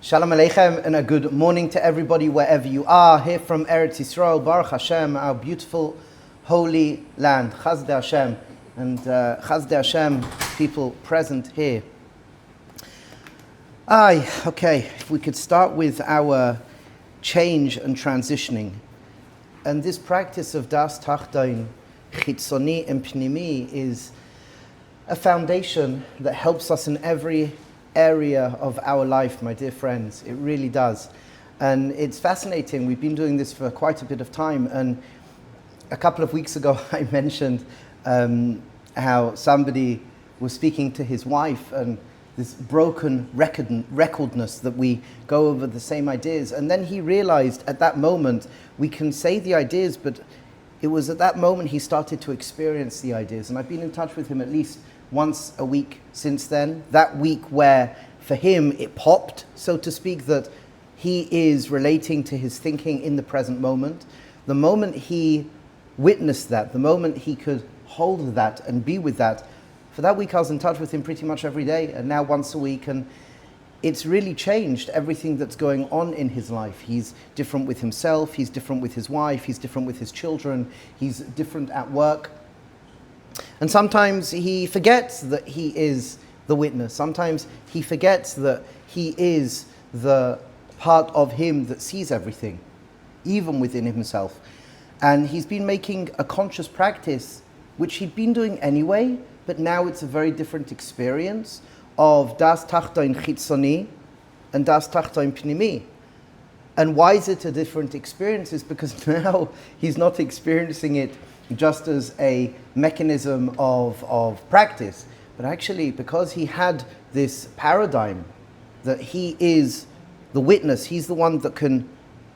Shalom Aleichem and a good morning to everybody wherever you are. Here from Eretz Yisrael, Baruch Hashem, our beautiful holy land. Chazdei Hashem and Chazdei Hashem, people present here. Okay, if we could start with our change and transitioning. And this practice of Das Tachtoin, Chitzoni and Pnimi is a foundation that helps us in every area of our life, my dear friends. It really does. And it's fascinating. We've been doing this for quite a bit of time. And a couple of weeks ago, I mentioned how somebody was speaking to his wife and this broken recordness that we go over the same ideas. And then he realized at that moment, we can say the ideas, but it was at that moment he started to experience the ideas. And I've been in touch with him at least once a week since then. That week where for him it popped, so to speak, that he is relating to his thinking in the present moment. The moment he witnessed that, the moment he could hold that and be with that, for that week I was in touch with him pretty much every day, and now once a week, and it's really changed everything that's going on in his life. He's different with himself, he's different with his wife, he's different with his children, he's different at work. And sometimes he forgets that he is the witness. Sometimes he forgets that he is the part of him that sees everything, even within himself. And he's been making a conscious practice, which he'd been doing anyway, but now it's a very different experience of Das Tachtoin Chitzoni and Das Tachtoin Pnimi. And why is it a different experience? Is because now he's not experiencing it just as a mechanism of practice, but actually because he had this paradigm that he is the witness, he's the one that can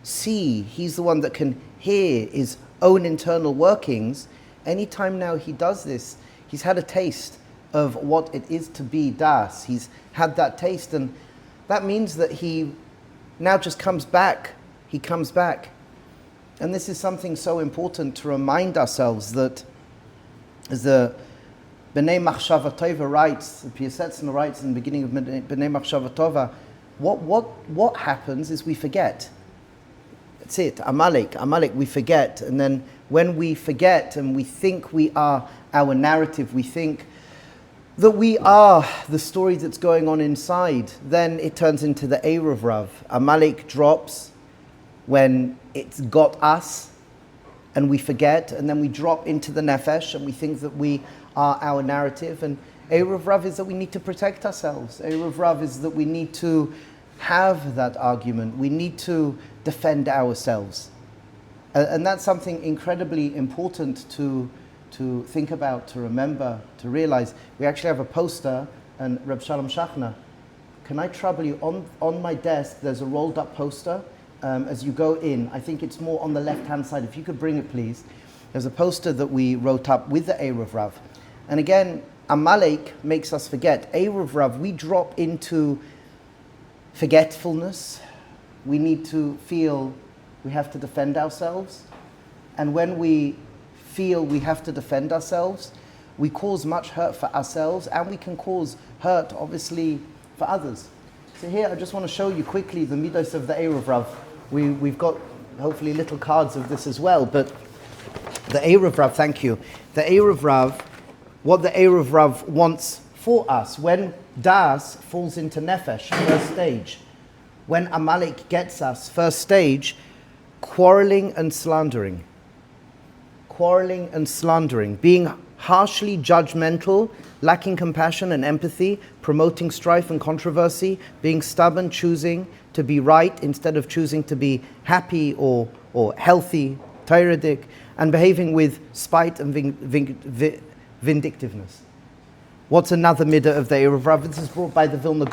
see, he's the one that can hear his own internal workings. Anytime now he does this, he's had a taste of what it is to be Das. He's had that taste, and that means that he now just comes back. He comes back. And this is something so important to remind ourselves that, as the B'nai Machshava Tova writes, the Piasetzner writes in the beginning of B'nai Machshava Tova, what happens is we forget. That's it, Amalek, we forget. And then when we forget and we think we are our narrative, we think that we are the story that's going on inside, then it turns into the Erev Rav. Amalek drops when it's got us and we forget, and then we drop into the Nefesh and we think that we are our narrative. And Erev Rav is that we need to protect ourselves. Erev Rav is that we need to have that argument. We need to defend ourselves. And that's something incredibly important to think about, to remember, to realize. We actually have a poster, and Reb Shalom Shachna, can I trouble you? On my desk, there's a rolled up poster. As you go in, I think it's more on the left-hand side. If you could bring it, please. There's a poster that we wrote up with the Erev Rav. And again, Amalek makes us forget. Erev Rav, we drop into forgetfulness. We need to feel we have to defend ourselves. And when we feel we have to defend ourselves, we cause much hurt for ourselves, and we can cause hurt, obviously, for others. So here, I just want to show you quickly the middot of the Erev Rav. We've got, hopefully, little cards of this as well, but the Erev Rav, thank you. The Erev Rav, what the Erev Rav wants for us, when Das falls into Nefesh, first stage, when Amalek gets us, first stage, quarreling and slandering. Quarreling and slandering, being harshly judgmental, lacking compassion and empathy, promoting strife and controversy, being stubborn, choosing to be right instead of choosing to be happy or healthy, Tairadik, and behaving with spite and vindictiveness. What's another middot of the Erev Rav? This is brought by the Vilna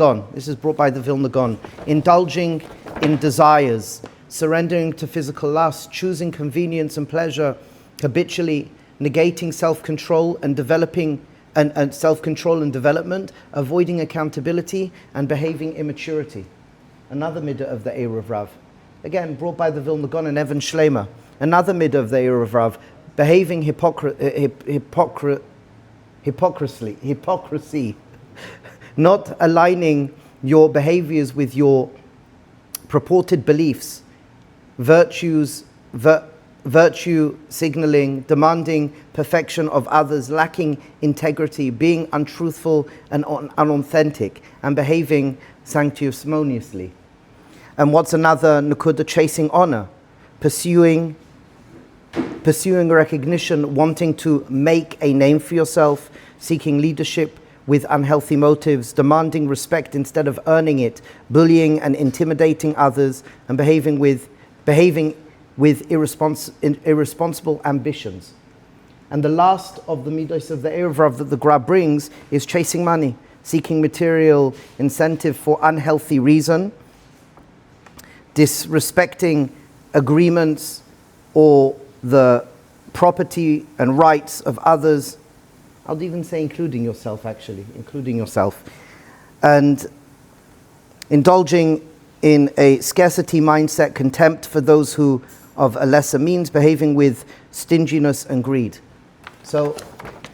Gaon. Indulging in desires, surrendering to physical lust, choosing convenience and pleasure, habitually negating self-control and developing and self-control and development, avoiding accountability and behaving immaturity. Another middot of the Erev Rav. Again, brought by the Vilna Gaon and Evan Shleima. Another middot of the Erev Rav. Behaving hypocrisy. Not aligning your behaviors with your purported beliefs, virtue signaling, demanding perfection of others, lacking integrity, being untruthful and unauthentic, and behaving sanctimoniously. And what's another nakuda? Chasing honor, pursuing recognition, wanting to make a name for yourself, seeking leadership with unhealthy motives, demanding respect instead of earning it, bullying and intimidating others, and behaving with irresponsible ambitions. And the last of the middot of the Erev Rav that the Gra brings is chasing money, seeking material incentive for unhealthy reason, disrespecting agreements or the property and rights of others. I'll even say including yourself, and indulging in a scarcity mindset, contempt for those who of a lesser means, behaving with stinginess and greed. So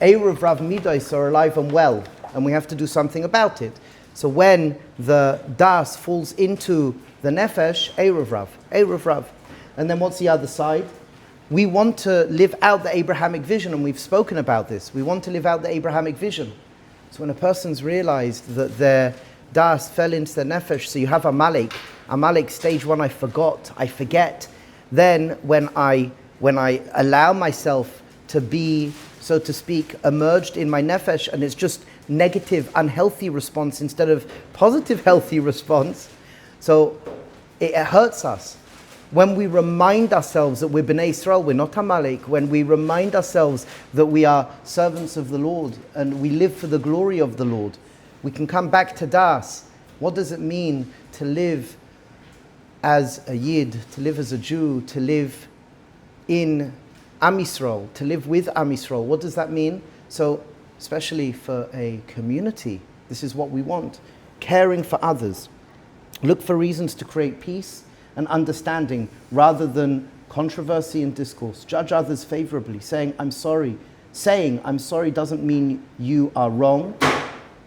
Erev Rav midos are alive and well, and we have to do something about it. So when the das falls into the nefesh, Erev Rav. And then what's the other side? We want to live out the Abrahamic vision, and we've spoken about this. We want to live out the Abrahamic vision. So when a person's realized that their das fell into the nefesh, so you have Amalek stage one, I forget. Then when I allow myself to be, so to speak, emerged in my nefesh, and it's just negative, unhealthy response instead of positive, healthy response, so it hurts us. When we remind ourselves that we're Bnei Yisrael, we're not Amalek, when we remind ourselves that we are servants of the Lord and we live for the glory of the Lord, we can come back to Das. What does it mean to live as a Yid, to live as a Jew, to live in Am Yisrael, to live with Am Yisrael? What does that mean? So, especially for a community, this is what we want. Caring for others. Look for reasons to create peace and understanding rather than controversy and discourse. Judge others favorably, saying I'm sorry. Saying I'm sorry doesn't mean you are wrong.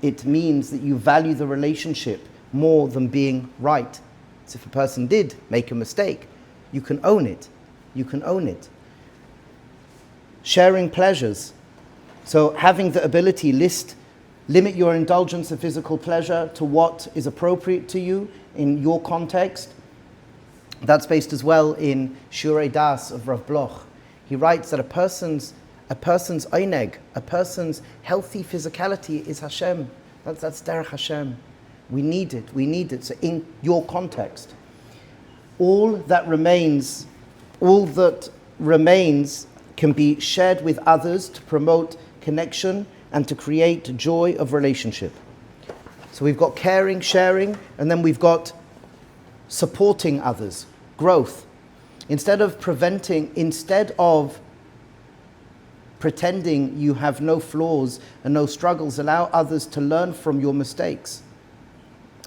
It means that you value the relationship more than being right. So if a person did make a mistake, you can own it. Sharing pleasures. So having the ability, limit your indulgence of physical pleasure to what is appropriate to you in your context. That's based as well in Shiur Das of Rav Bloch. He writes that a person's eineg, a person's healthy physicality is Hashem. That's derech Hashem. We need it. So in your context, all that remains can be shared with others to promote connection and to create joy of relationship. So we've got caring, sharing, and then we've got supporting others, growth. Instead of pretending you have no flaws and no struggles, allow others to learn from your mistakes.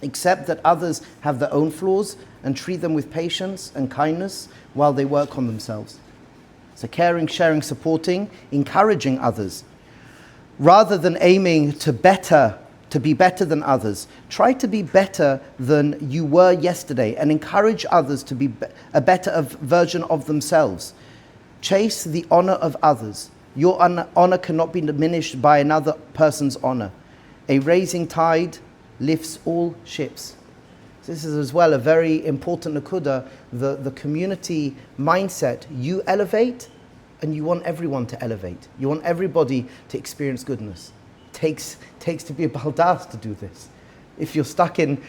Accept that others have their own flaws and treat them with patience and kindness while they work on themselves. So caring, sharing, supporting, encouraging others. Rather than aiming to be better than others, try to be better than you were yesterday and encourage others to be a better version of themselves. Chase the honor of others. Your honor cannot be diminished by another person's honor. A rising tide lifts all ships. This is as well a very important nakuda, the community mindset. You elevate and you want everyone to elevate. You want everybody to experience goodness. Takes to be a baldas to do this. If you're stuck in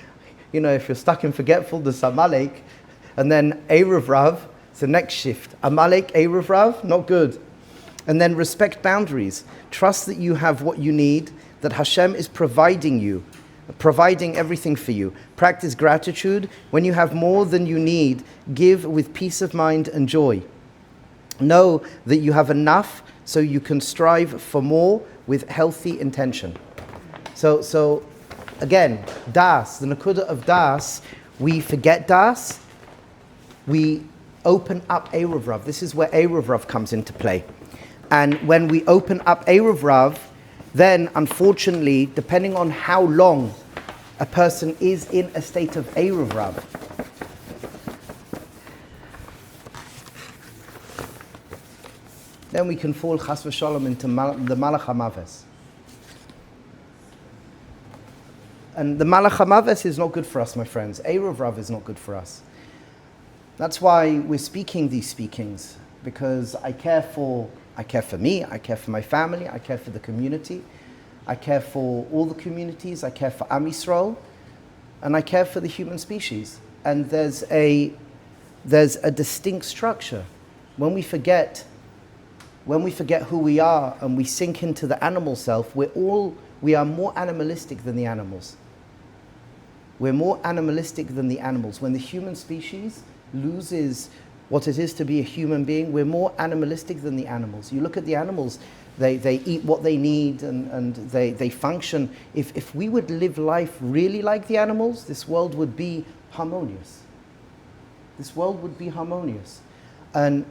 forgetfulness, Amalek, and then Erev Rav, it's the next shift. Amalek, Erev Rav, not good. And then respect boundaries. Trust that you have what you need, that Hashem is providing everything for you. Practice gratitude. When you have more than you need, give with peace of mind and joy. Know that you have enough so you can strive for more with healthy intention. So again, das, the nakuda of das, we forget das, we open up Erev Rav. This is where Erev Rav comes into play. And when we open up Erev Rav, then unfortunately, depending on how long a person is in a state of Erev Rav, then we can fall chas v'shalom into the malach hamaves. And the malach hamaves is not good for us, my friends. Eruv Rav is not good for us. That's why we're speaking these speakings, because I care for me, I care for my family, I care for the community, I care for all the communities, I care for Am Yisrael, and I care for the human species. And there's a distinct structure. When we forget who we are and we sink into the animal self, we are more animalistic than the animals. We're more animalistic than the animals. When the human species loses what it is to be a human being, we're more animalistic than the animals. You look at the animals, they eat what they need and they function. If we would live life really like the animals, this world would be harmonious. This world would be harmonious. And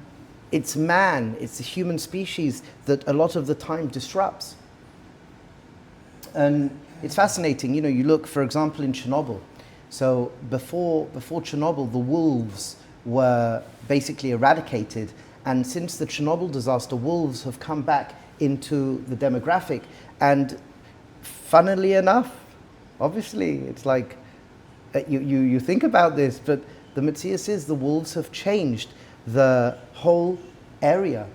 it's man, it's the human species that a lot of the time disrupts. And it's fascinating, you look, for example, in Chernobyl. So before Chernobyl, the wolves were basically eradicated. And since the Chernobyl disaster, wolves have come back into the demographic. And funnily enough, obviously, it's like, you think about this, but the Metzias is the wolves have changed the whole area.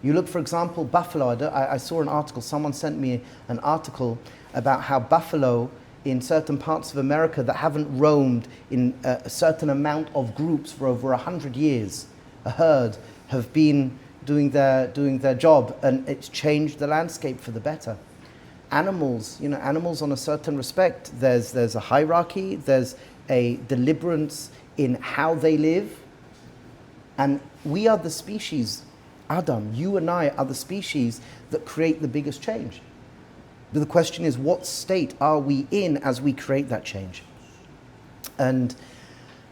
You look, for example, buffalo. I saw an article, someone sent me an article about how buffalo in certain parts of America that haven't roamed in a certain amount of groups for over 100 years, a herd, have been doing their job, and it's changed the landscape for the better. Animals, animals on a certain respect, there's a hierarchy, there's a deliberance in how they live, and we are the species, Adam, you and I are the species that create the biggest change. But the question is, what state are we in as we create that change? And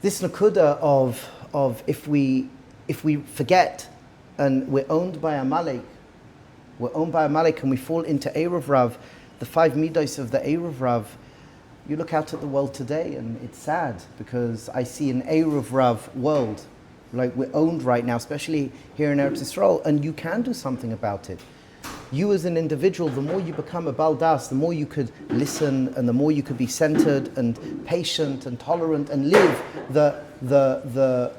this nakuda of if we forget and we're owned by Amalek and we fall into Eruv Rav, the 5 middot of the Eruv Rav, you look out at the world today and it's sad, because I see an Eruv Rav world, like we're owned right now, especially here in Eretz Yisrael, and you can do something about it. You as an individual, the more you become a baldas, the more you could listen and the more you could be centered and patient and tolerant and live the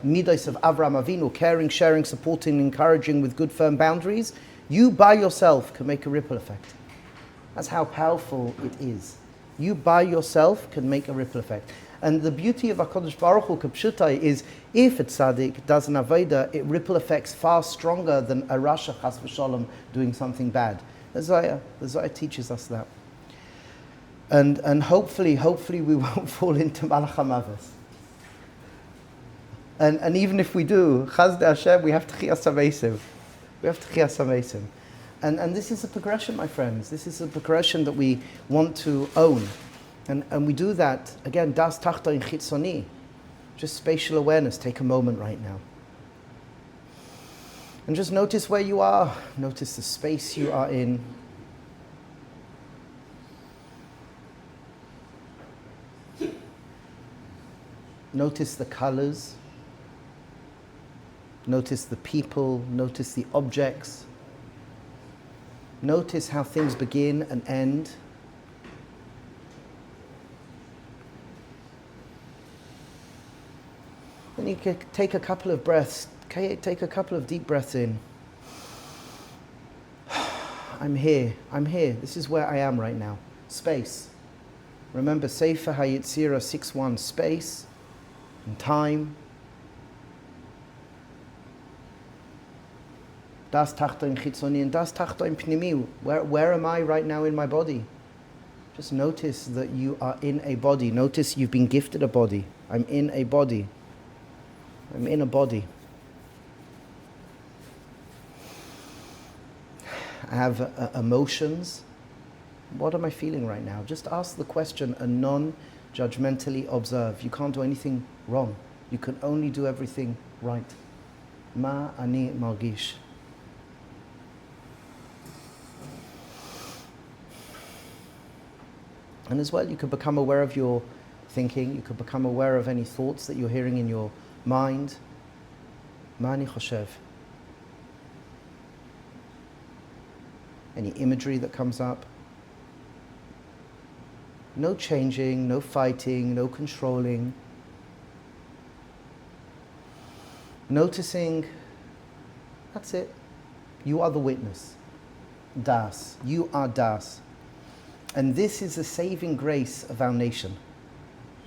midos of Avraham Avinu, caring, sharing, supporting, encouraging with good firm boundaries. You by yourself can make a ripple effect. That's how powerful it is. You by yourself can make a ripple effect. And the beauty of HaKadosh Baruch Hu Kapshutai is, if a tzaddik does an avodah, it ripple effects far stronger than a rasha chas v'shalom doing something bad. The Zohar teaches us that. And hopefully we won't fall into malach hamaves. And even if we do, chazde Hashem, we have to chiyas hamesim. We have to chiyas hamesim. And this is a progression, my friends. This is a progression that we want to own. And we do that, again, das tachta in chitzoni. Just spatial awareness. Take a moment right now. And just notice where you are. Notice the space you are in. Notice the colors. Notice the people. Notice the objects. Notice how things begin and end. Then you can take a couple of breaths. Take a couple of deep breaths in. I'm here. This is where I am right now. Space. Remember, Sefer HaYetzirah 6.1. Space and time. Das tachta in chitzoni and das tachta in pnimi. Where am I right now in my body? Just notice that you are in a body. Notice you've been gifted a body. I'm in a body. I'm in a body. I have emotions. What am I feeling right now? Just ask the question and non-judgmentally observe. You can't do anything wrong. You can only do everything right. Ma ani margish. And as well, you could become aware of your thinking. You could become aware of any thoughts that you're hearing in your mind. Ma ani choshev. any imagery that comes up. No changing, no fighting, no controlling. Noticing, that's it. You are the witness. Das. You are Das. And this is the saving grace of our nation.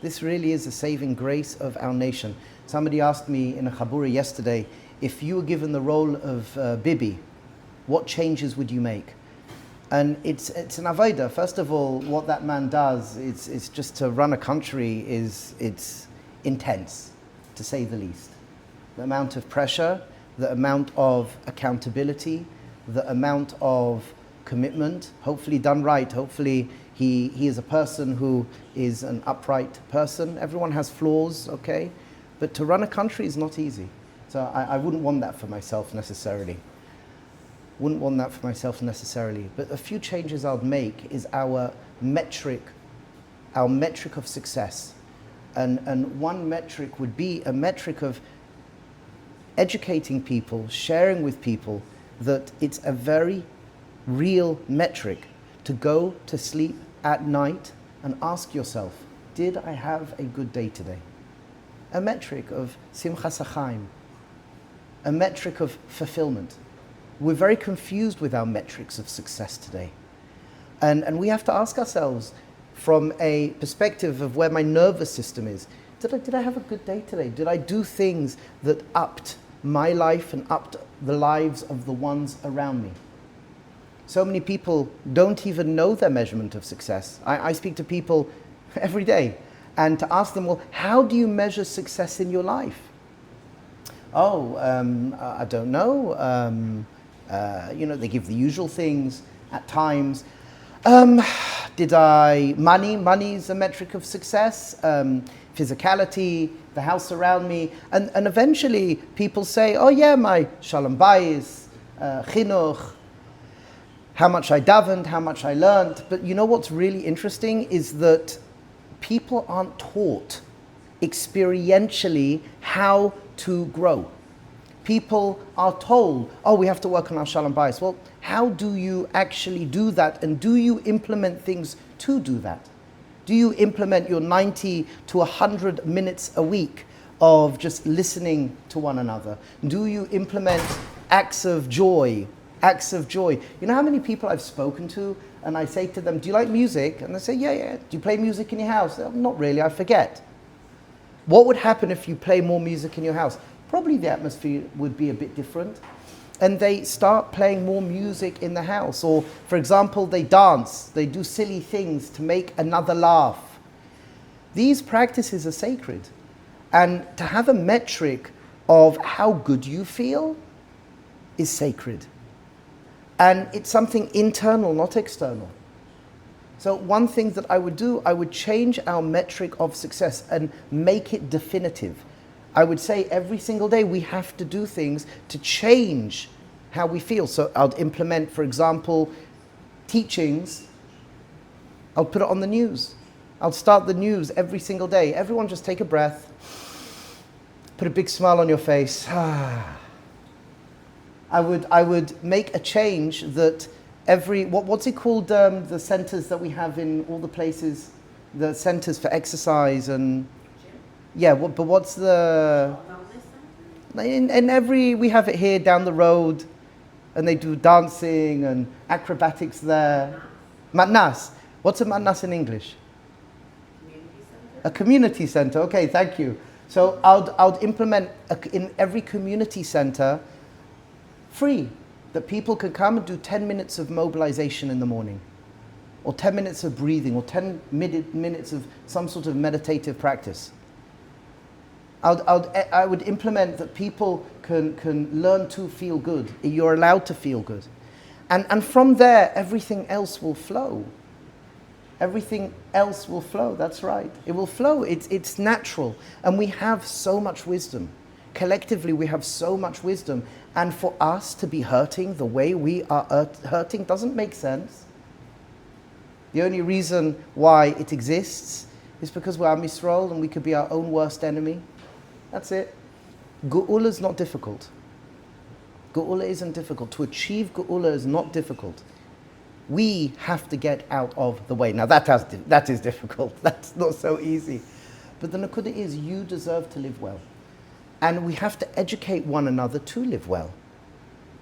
This really is the saving grace of our nation. Somebody asked me in a chabura yesterday, if you were given the role of Bibi, what changes would you make? And it's an avodah. First of all, what that man does, it's just to run a country it's intense, to say the least. The amount of pressure, the amount of accountability, the amount of commitment, hopefully done right. Hopefully he is a person who is an upright person. Everyone has flaws, okay? But to run a country is not easy. So I wouldn't want that for myself necessarily. Wouldn't want that for myself necessarily. But a few changes I'd make is our metric of success. And one metric would be a metric of educating people, sharing with people that it's a very real metric to go to sleep at night and ask yourself, did I have a good day today? A metric of simchas hachaim, a metric of fulfillment. We're very confused with our metrics of success today. And we have to ask ourselves from a perspective of where my nervous system is. Did I have a good day today? Did I do things that upped my life and upped the lives of the ones around me? So many people don't even know their measurement of success. I speak to people every day and to ask them, well, how do you measure success in your life? I don't know. They give the usual things at times. Money is a metric of success. Physicality, the house around me. And eventually people say, oh yeah, my shalom bayis, chinuch, how much I davened, how much I learned. But you know what's really interesting is that people aren't taught experientially how to grow. People are told, oh, we have to work on our shalom bayis. Well, how do you actually do that? And do you implement things to do that? Do you implement your 90 to 100 minutes a week of just listening to one another? Do you implement acts of joy? Acts of joy. You know how many people I've spoken to and I say to them, do you like music? And they say, yeah. Do you play music in your house? Not really, I forget. What would happen if you play more music in your house? Probably the atmosphere would be a bit different. And they start playing more music in the house. Or, for example, they dance. They do silly things to make another laugh. These practices are sacred. And to have a metric of how good you feel is sacred. And it's something internal, not external. So one thing that I would do, I would change our metric of success and make it definitive. I would say every single day we have to do things to change how we feel. So I'll implement, for example, teachings. I'll put it on the news. I'll start the news every single day. Everyone just take a breath. Put a big smile on your face. I would make a change that what's it called, the centers that we have in all the places, the centers for exercise and... Yeah, but what's the... we have it here down the road, and they do dancing and acrobatics there. Matnas. What's a matnas in English? A community center. Okay, thank you. So I'll implement in every community center, free, that people can come and do 10 minutes of mobilization in the morning, or 10 minutes of breathing, or 10 minutes of some sort of meditative practice. I would implement that people can learn to feel good. You're allowed to feel good. And from there, everything else will flow. Everything else will flow, that's right. It will flow, it's natural. And we have so much wisdom. Collectively, we have so much wisdom. And for us to be hurting the way we are hurting doesn't make sense. The only reason why it exists is because we're Am Yisrael and we could be our own worst enemy. That's it. Geula is not difficult. Geula isn't difficult. To achieve Geula is not difficult. We have to get out of the way. Now that is difficult. That's not so easy. But the nakuda is you deserve to live well. And we have to educate one another to live well.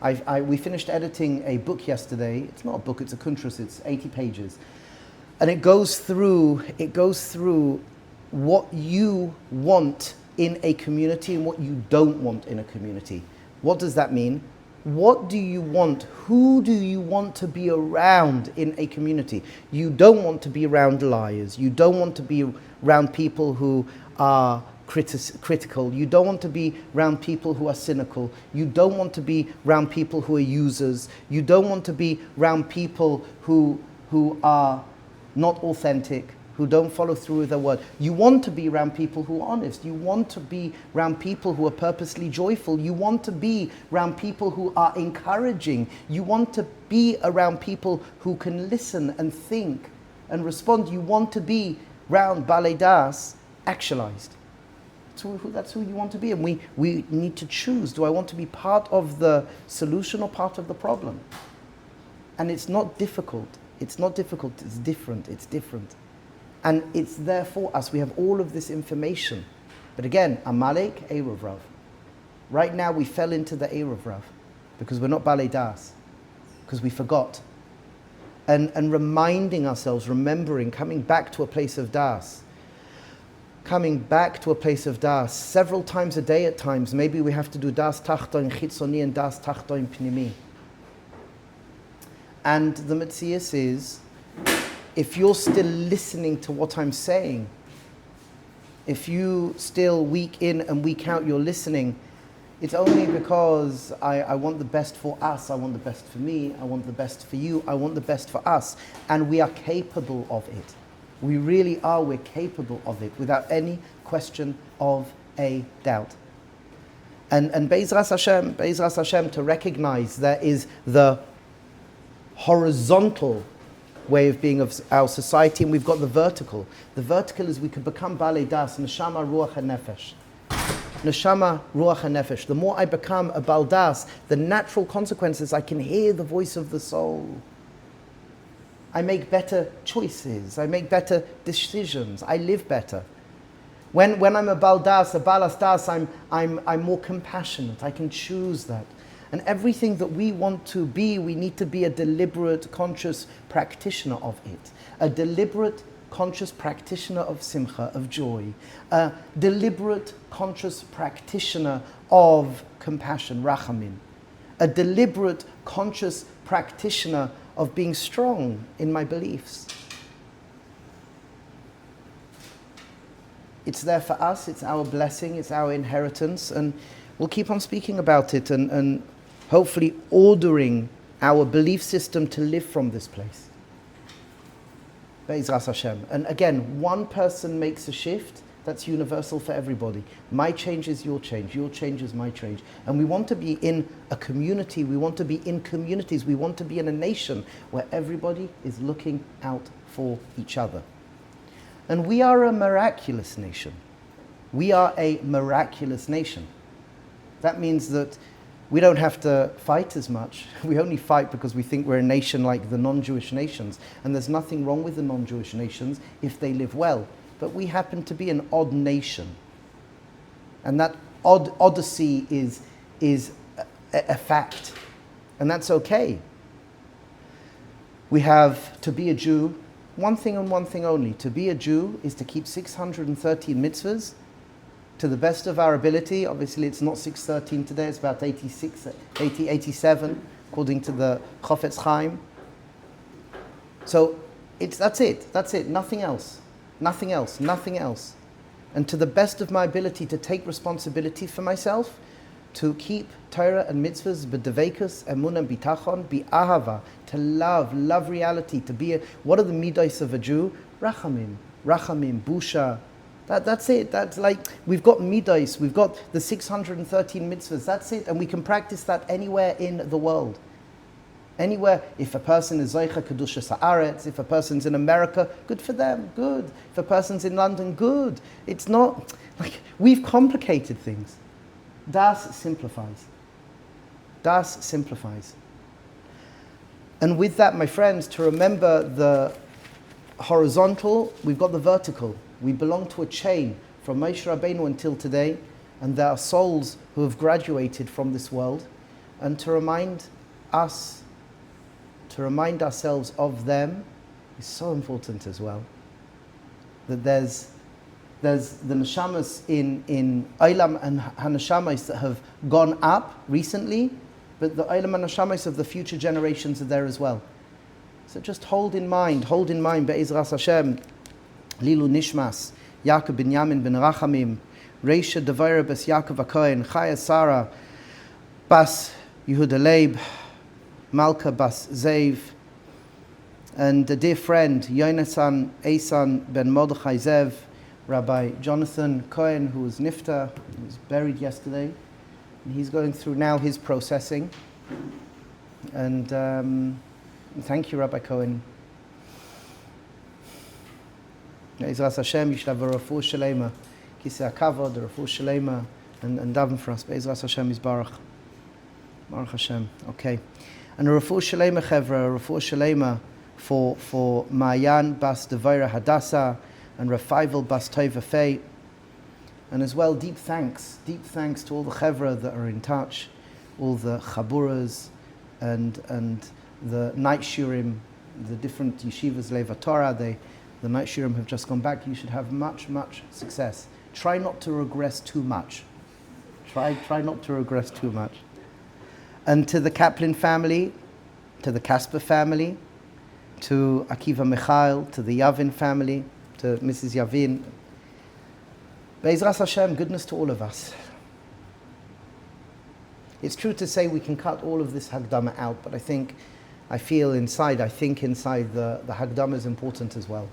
We finished editing a book yesterday. It's not a book, it's a kuntrus, it's 80 pages. And it goes through what you want in a community and what you don't want in a community. What does that mean? What do you want? Who do you want to be around in a community? You don't want to be around liars. You don't want to be around people who are critical. You don't want to be around people who are cynical. You don't want to be around people who are users. You don't want to be around people who are not authentic, who don't follow through with their word. You want to be around people who are honest. You want to be around people who are purposely joyful. You want to be around people who are encouraging. You want to be around people who can listen and think and respond. You want to be around Balei Das actualized. That's who you want to be. And we need to choose. Do I want to be part of the solution or part of the problem? And it's not difficult. It's not difficult. It's different. It's different. And it's there for us. We have all of this information. But again, Amalek, Erev Rav. Right now we fell into the Erev Rav because we're not Balei Das, because we forgot. And reminding ourselves, remembering, coming back to a place of Das. Coming back to a place of Das several times a day at times. Maybe we have to do Das Tachton Chitzoni and Das Tachton Pnimi. And the Metzias is, if you're still listening to what I'm saying, if you still week in and week out you're listening, it's only because I want the best for us, I want the best for me, I want the best for you, I want the best for us. And we are capable of it. We really are, we're capable of it without any question of a doubt. And Be'ezras Hashem, to recognize there is the horizontal way of being of our society, and we've got the vertical. The vertical is we can become Balei Das, Neshama, Ruach, and Nefesh. Neshama, Ruach, and Nefesh. The more I become a Bal Das, the natural consequences, I can hear the voice of the soul. I make better choices. I make better decisions. I live better. When I'm a Bal Das, a Balas Das, I'm more compassionate. I can choose that. And everything that we want to be, we need to be a deliberate, conscious practitioner of it. A deliberate, conscious practitioner of simcha, of joy. A deliberate, conscious practitioner of compassion, rachamim. A deliberate, conscious practitioner of being strong in my beliefs. It's there for us, it's our blessing, it's our inheritance, and we'll keep on speaking about it and hopefully ordering our belief system to live from this place. Be'ezras Hashem. And again, one person makes a shift, that's universal for everybody. My change is your change is my change. And we want to be in a community, we want to be in communities, we want to be in a nation where everybody is looking out for each other. And we are a miraculous nation. We are a miraculous nation. That means that we don't have to fight as much. We only fight because we think we're a nation like the non-Jewish nations. And there's nothing wrong with the non-Jewish nations if they live well. But we happen to be an odd nation. And that odyssey is a fact. And that's okay. We have to be a Jew, one thing and one thing only. To be a Jew is to keep 613 mitzvahs to the best of our ability. Obviously it's not 613 today, it's about 87, according to the Chofetz Chaim. So that's it, nothing else. And to the best of my ability to take responsibility for myself, to keep Torah and mitzvahs, b'devekus, emunah, and bitachon, ahava, to love reality, to be what are the middot of a Jew? Rachamim, busha. That's it. That's like, we've got middot, we've got the 613 mitzvahs, that's it. And we can practice that anywhere in the world. Anywhere. If a person is Zoicha Kedushas Haaretz, if a person's in America, good for them, good. If a person's in London, good. It's not, like, we've complicated things. Das simplifies. And with that, my friends, to remember the horizontal, we've got the vertical. We belong to a chain from Moshe Rabbeinu until today, and there are souls who have graduated from this world. And to remind us, to remind ourselves of them is so important as well. That there's the neshamas in Olam and Hanashamas that have gone up recently, but the Olam and Hanashamas of the future generations are there as well. So just hold in mind, Be'ezras Hashem, Lilu Nishmas, Yaakov ben Yamin ben Rachamim, Reisha Devaira bas Yaakov HaKohen, Chaya Sarah bas Yehuda Leib, Malka bas Zev, and a dear friend, Yonasan Eisan ben Mordechai Zev, Rabbi Jonathan Cohen, who was Nifta, he was buried yesterday, and he's going through now his processing. And thank you, Rabbi Cohen. Be'ezras Hashem, you should have a refuah shalema, kisei hakavod, a refuah shalema, and daven for us. Be'ezras Hashem is Baruch. Baruch Hashem. Okay. And a refuah shalema, chevra, a refuah shalema for Mayan bas Devaira Hadassah, and Rafaivel bas Tova Fei, and as well deep thanks to all the chevra that are in touch, all the chaburas and the night shurim, the different yeshivas Leva Torah. The night shurim have just gone back. You should have much success. Try not to regress too much. Try not to regress too much. And to the Kaplan family, to the Kasper family, to Akiva Michael, to the Yavin family, to Mrs. Yavin. Be'ezras Hashem, goodness to all of us. It's true to say we can cut all of this Hagdama out, but I think inside the Hagdama is important as well.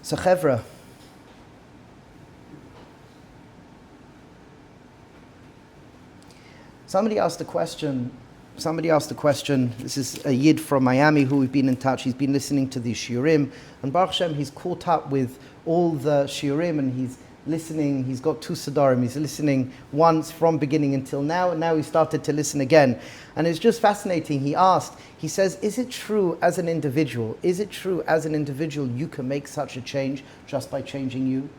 So Chevra, somebody asked a question. This is a Yid from Miami who we've been in touch. He's been listening to these Shiurim, and Baruch Hashem, he's caught up with all the Shiurim, and he's listening. He's got 2 Siddharim. He's listening once from beginning until now, and now he started to listen again. And it's just fascinating. He says, is it true as an individual you can make such a change just by changing you?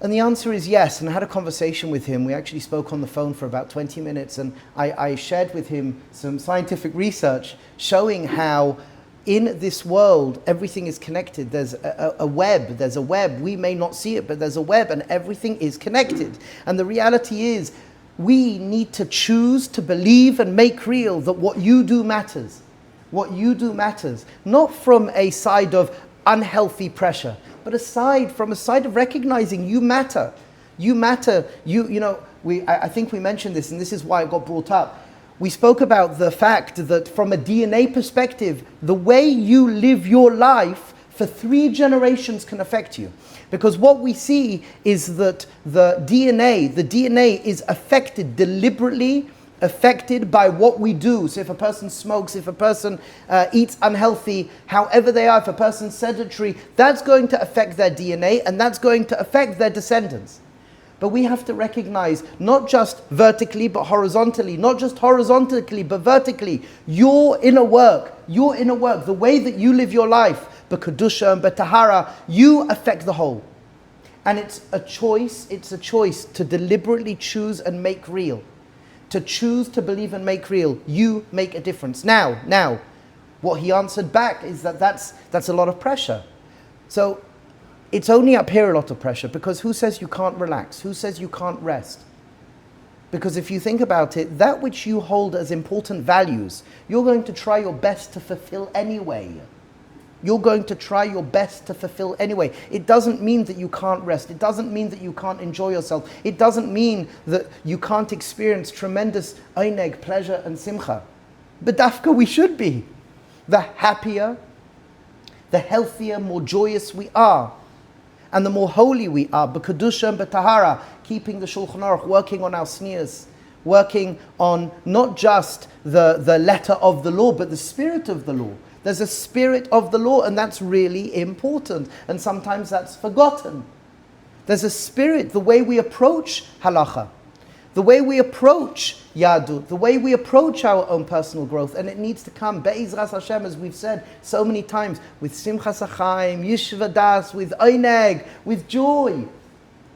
And the answer is yes. And I had a conversation with him. We actually spoke on the phone for about 20 minutes, and I shared with him some scientific research showing how in this world everything is connected. There's a web. We may not see it, but there's a web, and everything is connected. And the reality is we need to choose to believe and make real that what you do matters. What you do matters. Not from a side of unhealthy pressure, but from a side of recognizing you matter. You matter. I think we mentioned this, and this is why it got brought up. We spoke about the fact that from a DNA perspective, the way you live your life for 3 generations can affect you. Because what we see is that the DNA is deliberately affected by what we do. So if a person smokes, if a person eats unhealthy, however they are, if a person's sedentary, that's going to affect their DNA, and that's going to affect their descendants. But we have to recognize not just vertically but horizontally, not just horizontally but vertically, your inner work, the way that you live your life, b'kedusha and b'tahara, you affect the whole. And it's a choice to deliberately choose and make real. To choose to believe and make real. You make a difference. Now, what he answered back is that's a lot of pressure. So it's only up here a lot of pressure, because who says you can't relax? Who says you can't rest? Because if you think about it, that which you hold as important values, you're going to try your best to fulfill anyway. You're going to try your best to fulfill anyway. It doesn't mean that you can't rest. It doesn't mean that you can't enjoy yourself. It doesn't mean that you can't experience tremendous eineg, pleasure and simcha. But dafka, we should be. The happier, the healthier, more joyous we are. And the more holy we are, b'kedusha and b'tahara, keeping the Shulchan Aruch, working on our sneers, working on not just the letter of the law, but the spirit of the law. There's a spirit of the law, and that's really important. And sometimes that's forgotten. There's a spirit, the way we approach halacha, the way we approach Yadut, the way we approach our own personal growth. And it needs to come, Be'ezras Hashem, as we've said so many times, with Simchas HaChaim, Yishva Das, with Eineg, with joy.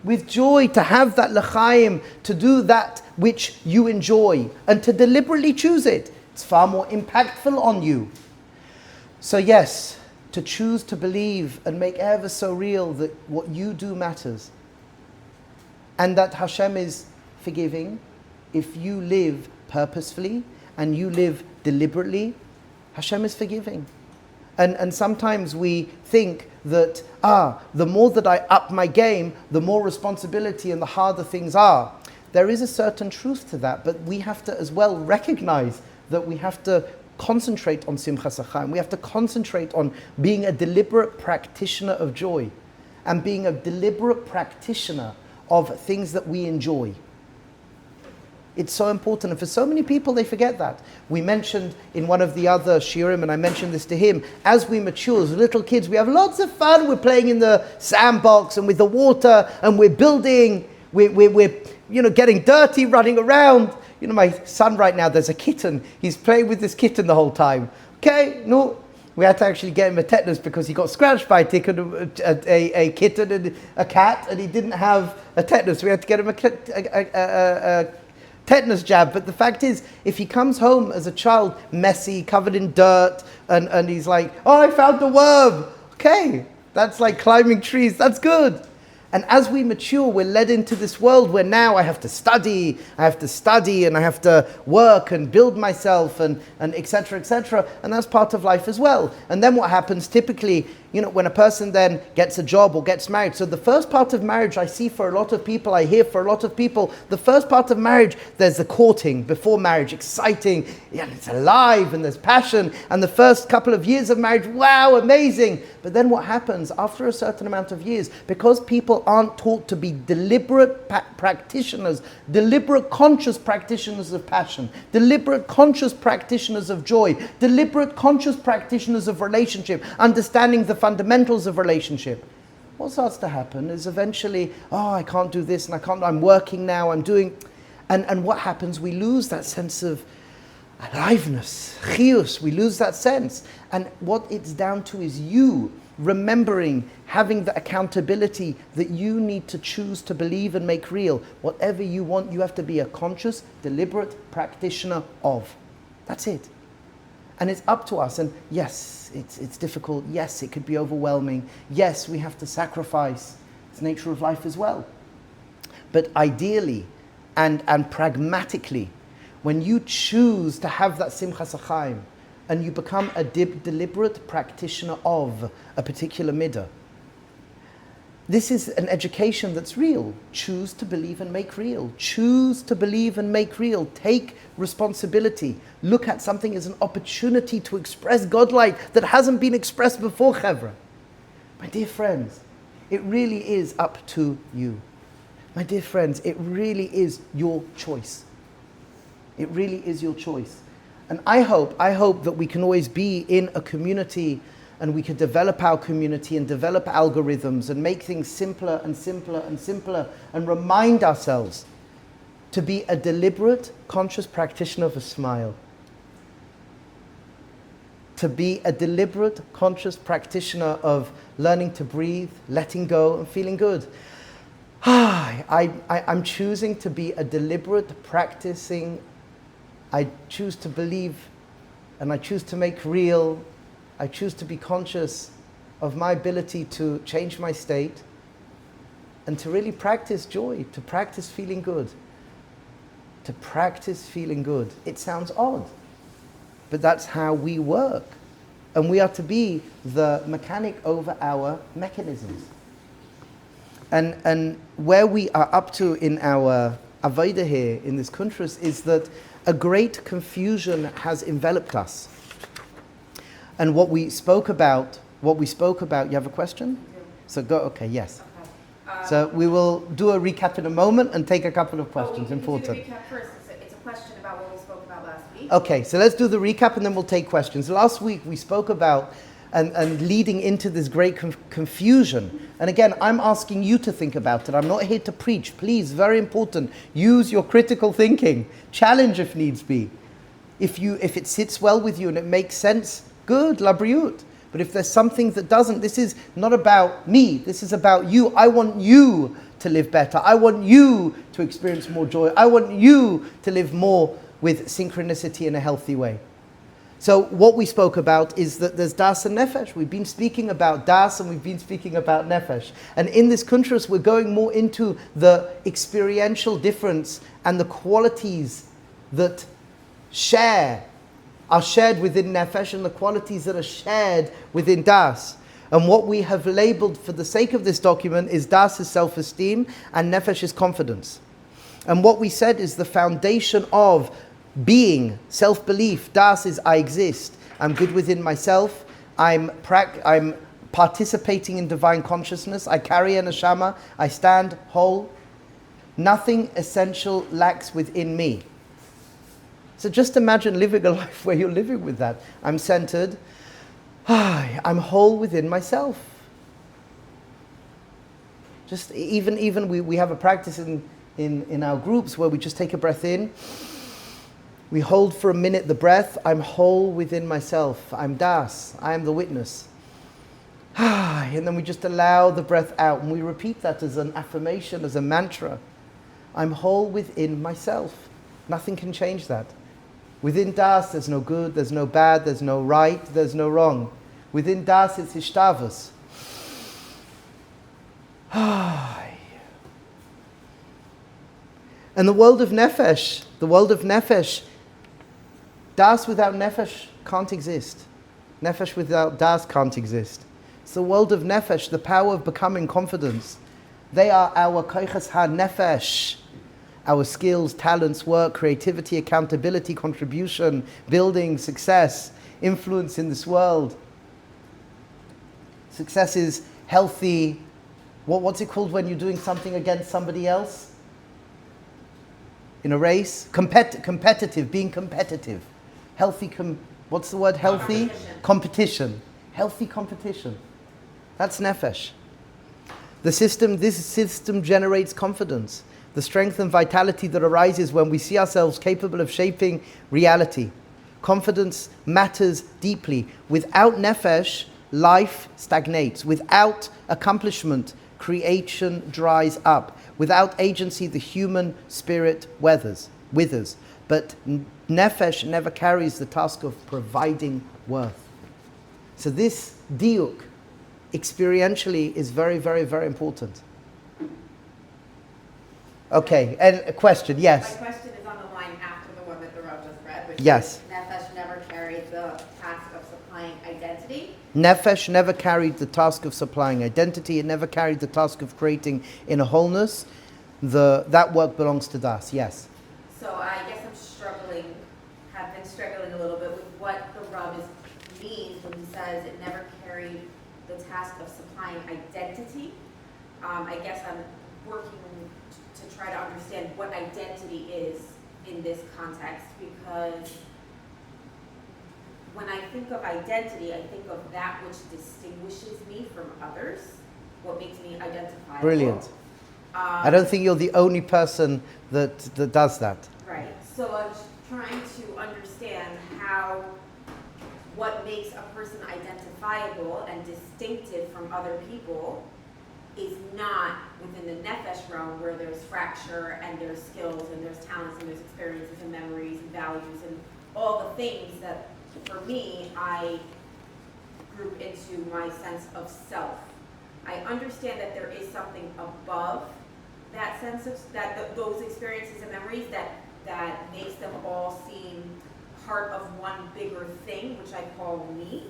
With joy, to have that l'chaim, to do that which you enjoy, and to deliberately choose it. It's far more impactful on you. So yes, to choose to believe and make ever so real that what you do matters. And that Hashem is forgiving. If you live purposefully and you live deliberately, Hashem is forgiving. And sometimes we think that, the more that I up my game, the more responsibility and the harder things are. There is a certain truth to that, but we have to as well recognize that we have to concentrate on Simchas HaChaim. We have to concentrate on being a deliberate practitioner of joy and being a deliberate practitioner of things that we enjoy. It's so important, and for so many people they forget that. We mentioned in one of the other shiurim, and I mentioned this to him, as we mature, as little kids, we have lots of fun. We're playing in the sandbox and with the water, and we're building, we're getting dirty, running around. My son right now, there's a kitten. He's playing with this kitten the whole time. Okay, no, we had to actually get him a tetanus because he got scratched by a kitten and a cat, and he didn't have a tetanus. We had to get him a tetanus jab. But the fact is, if he comes home as a child messy, covered in dirt, and he's like, I found the worm. Okay, that's like climbing trees. That's good. And as we mature, we're led into this world where now I have to study, and I have to work and build myself and etc., etc. And that's part of life as well. And then what happens typically, when a person then gets a job or gets married. So the first part of marriage I see for a lot of people, I hear for a lot of people, the first part of marriage, there's the courting before marriage, exciting, it's alive and there's passion. And the first couple of years of marriage, wow, amazing. But then what happens after a certain amount of years, because people aren't taught to be deliberate practitioners, deliberate conscious practitioners of passion, deliberate conscious practitioners of joy, deliberate conscious practitioners of relationship, understanding the fundamentals of relationship. What starts to happen is eventually, I can't do this and I'm working now, I'm doing, and what happens? We lose that sense of aliveness, chiyus, we lose that sense. And what it's down to is you remembering, having the accountability that you need to choose to believe and make real. Whatever you want, you have to be a conscious, deliberate practitioner of. That's it. And it's up to us. And yes, it's difficult. Yes, it could be overwhelming. Yes, we have to sacrifice. It's the nature of life as well. But ideally and pragmatically, when you choose to have that Simchas HaChaim, and you become a deliberate practitioner of a particular middot, this is an education that's real. Choose to believe and make real. Choose to believe and make real. Take responsibility. Look at something as an opportunity to express Godlight that hasn't been expressed before, Chevra. My dear friends, it really is up to you. My dear friends, it really is your choice. It really is your choice. And I hope that we can always be in a community, and we can develop our community and develop algorithms and make things simpler and simpler and simpler, and remind ourselves to be a deliberate, conscious practitioner of a smile. To be a deliberate, conscious practitioner of learning to breathe, letting go, and feeling good. I'm choosing to be a deliberate practicing. I choose to believe, and I choose to make real. I choose to be conscious of my ability to change my state and to really practice joy, to practice feeling good. To practice feeling good. It sounds odd, but that's how we work. And we are to be the mechanic over our mechanisms. And where we are up to in our avodah here in this kuntras is that a great confusion has enveloped us. And what we spoke about, you have a question? So go, okay, yes. Okay. So we will do a recap in a moment and take a couple of questions, important. Do the recap first. It's a question about what we spoke about last week. Okay, so let's do the recap and then we'll take questions. Last week we spoke about and leading into this great confusion. And again, I'm asking you to think about it. I'm not here to preach. Please, very important, use your critical thinking. Challenge if needs be. If it sits well with you and it makes sense, good, la briut. But if there's something that doesn't, this is not about me. This is about you. I want you to live better. I want you to experience more joy. I want you to live more with synchronicity in a healthy way. So what we spoke about is that there's das and nefesh. We've been speaking about das and we've been speaking about nefesh. And in this kuntras, we're going more into the experiential difference and the qualities that are shared within nefesh and the qualities that are shared within das. And what we have labeled for the sake of this document is das is self-esteem and nefesh is confidence. And what we said is the foundation of being, self-belief. Das is I exist. I'm good within myself. I'm participating in divine consciousness. I carry a neshama. I stand whole. Nothing essential lacks within me. So just imagine living a life where you're living with that. I'm centered. I'm whole within myself. Just even we have a practice in our groups where we just take a breath in. We hold for a minute the breath. I'm whole within myself. I'm das. I am the witness. And then we just allow the breath out. And we repeat that as an affirmation, as a mantra. I'm whole within myself. Nothing can change that. Within das, there's no good, there's no bad, there's no right, there's no wrong. Within das, it's hishtavus. And the world of nefesh, das without nefesh can't exist. Nefesh without das can't exist. It's the world of nefesh, the power of becoming confidence. They are our koiches ha-nefesh. Our skills, talents, work, creativity, accountability, contribution, building, success, influence in this world. Success is healthy. What's it called when you're doing something against somebody else? In a race? Competitive, being competitive. Healthy, what's the word? Healthy? Competition. Healthy competition. That's nefesh. This system generates confidence. The strength and vitality that arises when we see ourselves capable of shaping reality. Confidence matters deeply. Without nefesh, life stagnates. Without accomplishment, creation dries up. Without agency, the human spirit withers. But nefesh never carries the task of providing worth. So this diuk, experientially, is very, very, very important. Okay, and a question, yes. My question is on the line after the one that the Rav just read, which yes. is Nefesh never carried the task of supplying identity. Nefesh never carried the task of supplying identity. It never carried the task of creating inner wholeness. That work belongs to Das, yes. So I guess have been struggling a little bit with what the Rav means when he says it never carried the task of supplying identity. I guess I'm working to try to understand what identity is in this context, because when I think of identity, I think of that which distinguishes me from others, what makes me identifiable. Brilliant. I don't think you're the only person that does that. Right. So I'm trying to understand what makes a person identifiable and distinctive from other people is not within the nefesh realm, where there's fracture and there's skills and there's talents and there's experiences and memories and values and all the things that, for me, I group into my sense of self. I understand that there is something above that sense of those experiences and memories that makes them all seem part of one bigger thing, which I call me.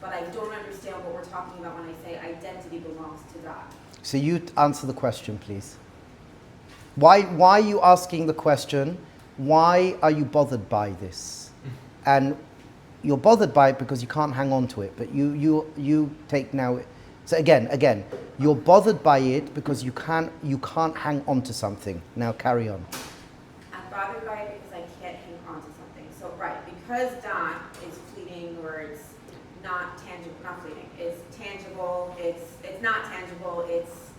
But I don't understand what we're talking about when I say identity belongs to God. So you answer the question, please. Why are you asking the question? Why are you bothered by this? And you're bothered by it because you can't hang on to it. But you take now. So again, you're bothered by it because you can't hang on to something. Now carry on. I'm bothered by it because I can't hang on to something. So right, because dot is fleeting or it's not tangible, not fleeting. It's tangible, it's not tangible, it's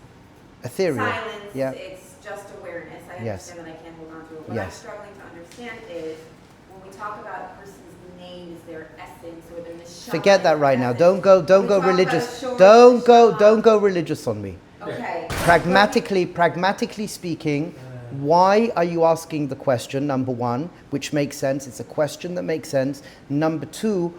ethereal. silence, Yeah. it's just awareness. I Yes. understand that I can't hold on to it. What I'm Yes. struggling to understand is when we talk about a person's name is their essence or their neshama. Forget that right now. essence. Don't go When we talk about religious. a shor Don't neshama- go religious on me. Okay. Pragmatically speaking, why are you asking the question, number one, which makes sense? It's a question that makes sense. Number two,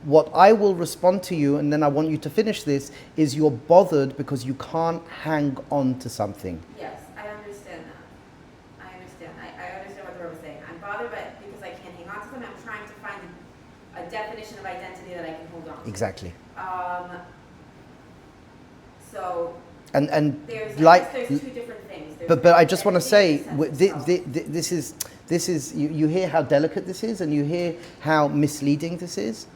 what I will respond to you, and then I want you to finish this, is you're bothered because you can't hang on to something. Yes, I understand that. I understand. I understand what the Rabbi is saying. I'm bothered because I can't hang on to them. I'm trying to find a definition of identity that I can hold on to. Exactly. So And there's like, there's two different things. There's but I just want to say, identity and sense of self. this is you hear how delicate this is, and you hear how misleading this is.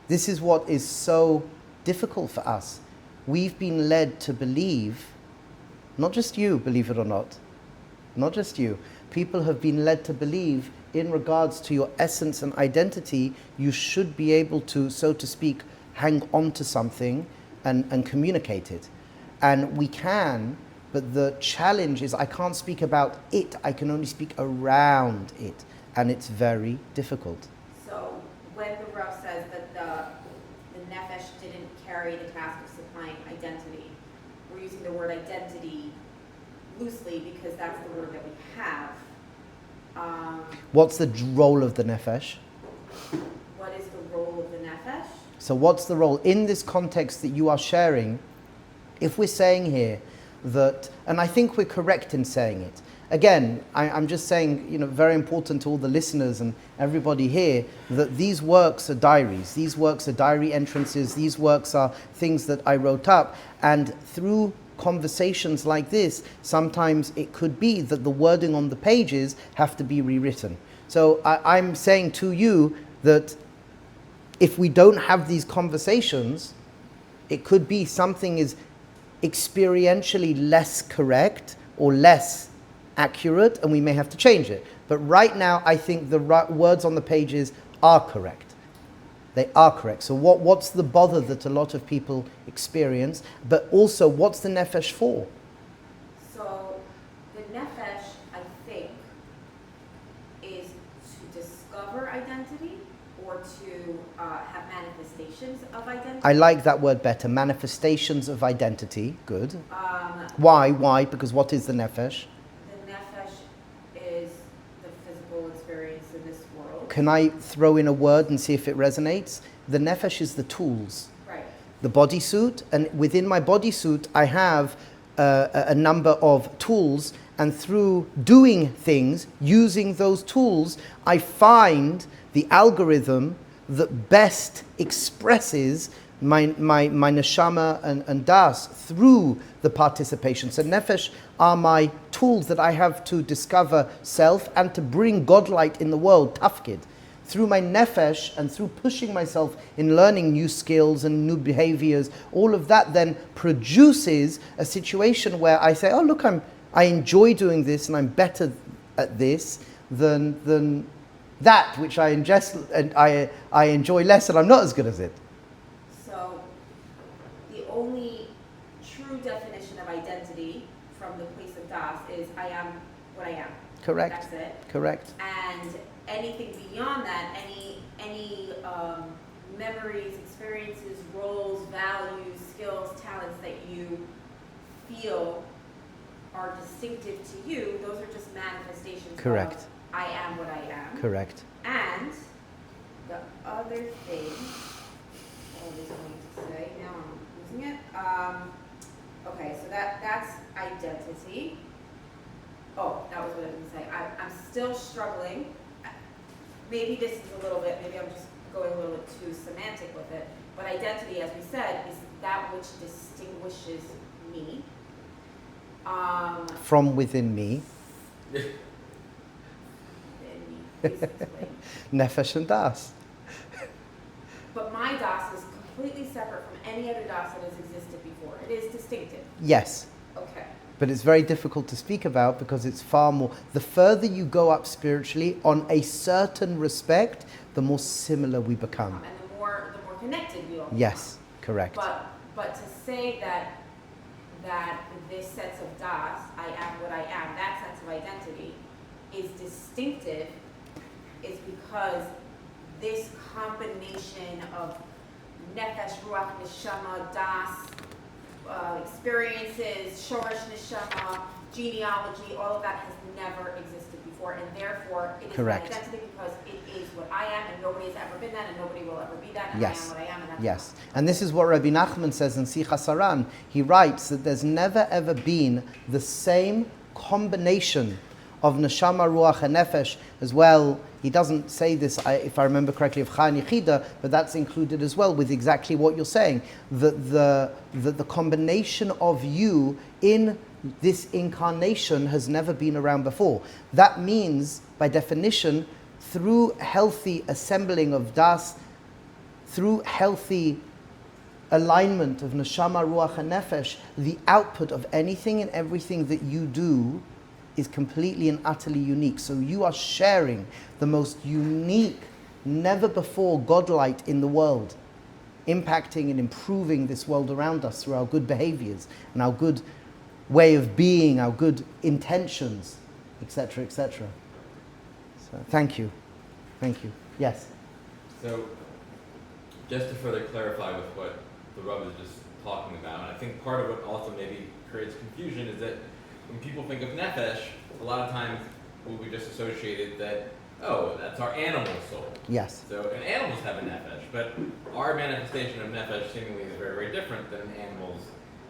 This is what is so difficult for us. We've been led to believe, not just you, believe it or not just you. People have been led to believe in regards to your essence and identity, you should be able to, so to speak, hang on to something and communicate it. And we can, but the challenge is I can't speak about it, I can only speak around it. And it's very difficult. So when the Rav says that the Nefesh didn't carry the task of supplying identity, we're using the word identity loosely because that's the word that we have. What's the role of the Nefesh? What is the role of the Nefesh? So what's the role in this context that you are sharing? If we're saying here that, and I think we're correct in saying it. Again, I'm just saying, very important to all the listeners and everybody here, that these works are diaries. These works are diary entrances. These works are things that I wrote up. And through conversations like this, sometimes it could be that the wording on the pages have to be rewritten. So I'm saying to you that if we don't have these conversations, it could be something is experientially less correct or less accurate, and we may have to change it. But right now, I think the words on the pages are correct. They are correct. So what's the bother that a lot of people experience? But also, what's the Nefesh for? So the Nefesh, I think, is to discover identity or to have manifestations of identity. I like that word better. Manifestations of identity. Good. Why? Why? Because what is the Nefesh? The Nefesh is the physical experience in this world. Can I throw in a word and see if it resonates? The Nefesh is the tools. Right. The bodysuit, and within my bodysuit, I have a number of tools, and through doing things, using those tools, I find the algorithm that best expresses my neshama and das through the participation. So Nefesh are my tools that I have to discover self and to bring Godlight in the world, tafkid. Through my Nefesh and through pushing myself in learning new skills and new behaviors, all of that then produces a situation where I say, oh look, I enjoy doing this and I'm better at this than that which I ingest and I enjoy less and I'm not as good as it. So the only true definition of identity from the place of Das is I am what I am. Correct. That's it. Correct. And anything beyond that, any memories, experiences, roles, values, skills, talents that you feel are distinctive to you, those are just manifestations Correct. of I am what I am. Correct. And the other thing, what was I going to say? Now I'm losing it. Okay, so that's identity. Oh, that was what I was going to say. I'm still struggling. Maybe this is maybe I'm just going a little bit too semantic with it. But identity, as we said, is that which distinguishes me. From within me. Basically. Nefesh and das. But my Das is completely separate from any other Das that has existed before. It is distinctive. Yes. Okay. but it's very difficult to speak about because it's far more. The further you go up spiritually on a certain respect, the more similar we become. And the more connected we all become. Yes, correct. But to say that this sense of das, I am what I am, that sense of identity, is distinctive, is because this combination of nefesh, ruach, neshama, das, experiences, shoresh neshama, genealogy, all of that has never existed before, and therefore it is my identity because it is what I am, and nobody has ever been that, and nobody will ever be that, and yes. I am what I am, and that's yes. And this is what Rabbi Nachman says in Sichas Haran. He writes that there's never ever been the same combination of neshama, ruach, and nefesh as well. He doesn't say this, if I remember correctly, of Chayin Yechida, but that's included as well with exactly what you're saying. The combination of you in this incarnation has never been around before. That means, by definition, through healthy assembling of das, through healthy alignment of neshama, ruach, and nefesh, the output of anything and everything that you do is completely and utterly unique. So you are sharing the most unique, never before godlight in the world, impacting and improving this world around us through our good behaviors and our good way of being, our good intentions, etc., etc. So thank you. Yes? So just to further clarify with what the Rav is just talking about, and I think part of what also maybe creates confusion is that when people think of nefesh, a lot of times we just associated that, oh, that's our animal soul. Yes. So, and animals have a nefesh, but our manifestation of nefesh seemingly is very, very different than an animal's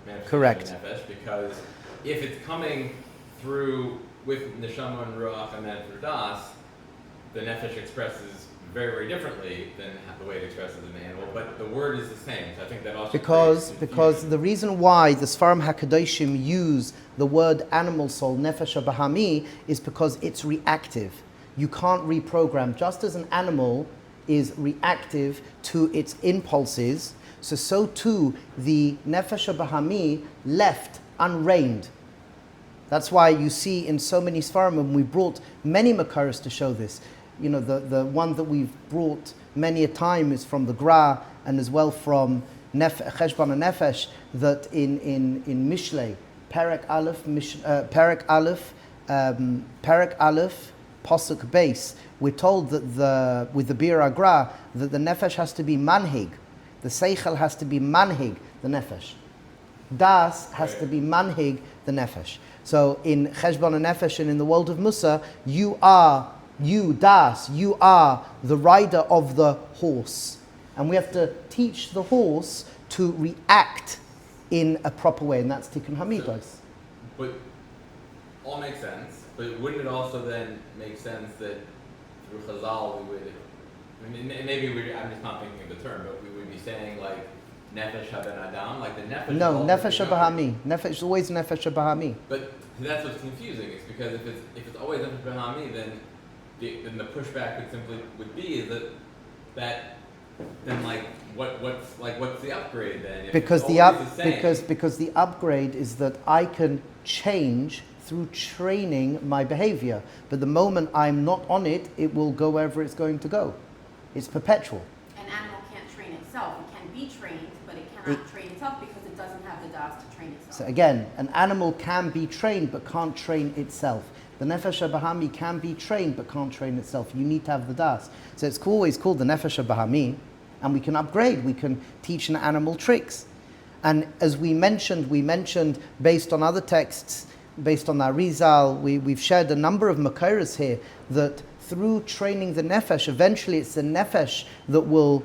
manifestation Correct. of nefesh, because if it's coming through with neshama and ruach and then through das, the nefesh expresses very, very differently than the way it expresses in an animal, but the word is the same. So I think that also because the reason why the Sfarim HaKadoshim use the word animal soul, nefesh bahami, is because it's reactive. You can't reprogram. Just as an animal is reactive to its impulses, so too the nefesh bahami left unreined. That's why you see in so many Sfarim, and we brought many Makaros to show this. You know, the one that we've brought many a time is from the Gra and as well from Cheshbon and Nefesh, that in Mishlei, Perek Aleph, Pasuk Base, we're told that with the Bir Agra, that the Nefesh has to be manhig, the Seichel has to be manhig, the Nefesh. Das has to be manhig, the Nefesh. So in Cheshbon and Nefesh and in the world of Musa, you are the rider of the horse. And we have to teach the horse to react in a proper way, and that's Tikkun Hamidos. But all makes sense, but wouldn't it also then make sense that through Chazal we would, I'm just not thinking of the term, but we would be saying like Nefesh haben Adam, like the Nefesh. No, Nefesh Bahami. Nefesh is always Nefesh Bahami. But that's what's confusing. It's because if it's always Nefesh Bahami, then the pushback would be is that then like what's the upgrade then? Because the upgrade is that I can change through training my behavior. But the moment I'm not on it, it will go wherever it's going to go. It's perpetual. An animal can't train itself. It can be trained, but it cannot train itself because it doesn't have the das to train itself. So again, an animal can be trained but can't train itself. The Nefesh Bahami can be trained but can't train itself. You need to have the das. So it's always called the Nefesh Bahami, and we can upgrade. We can teach an animal tricks. And as we mentioned based on other texts, based on our Rizal, we've shared a number of Makoros here that through training the Nefesh, eventually it's the Nefesh that will,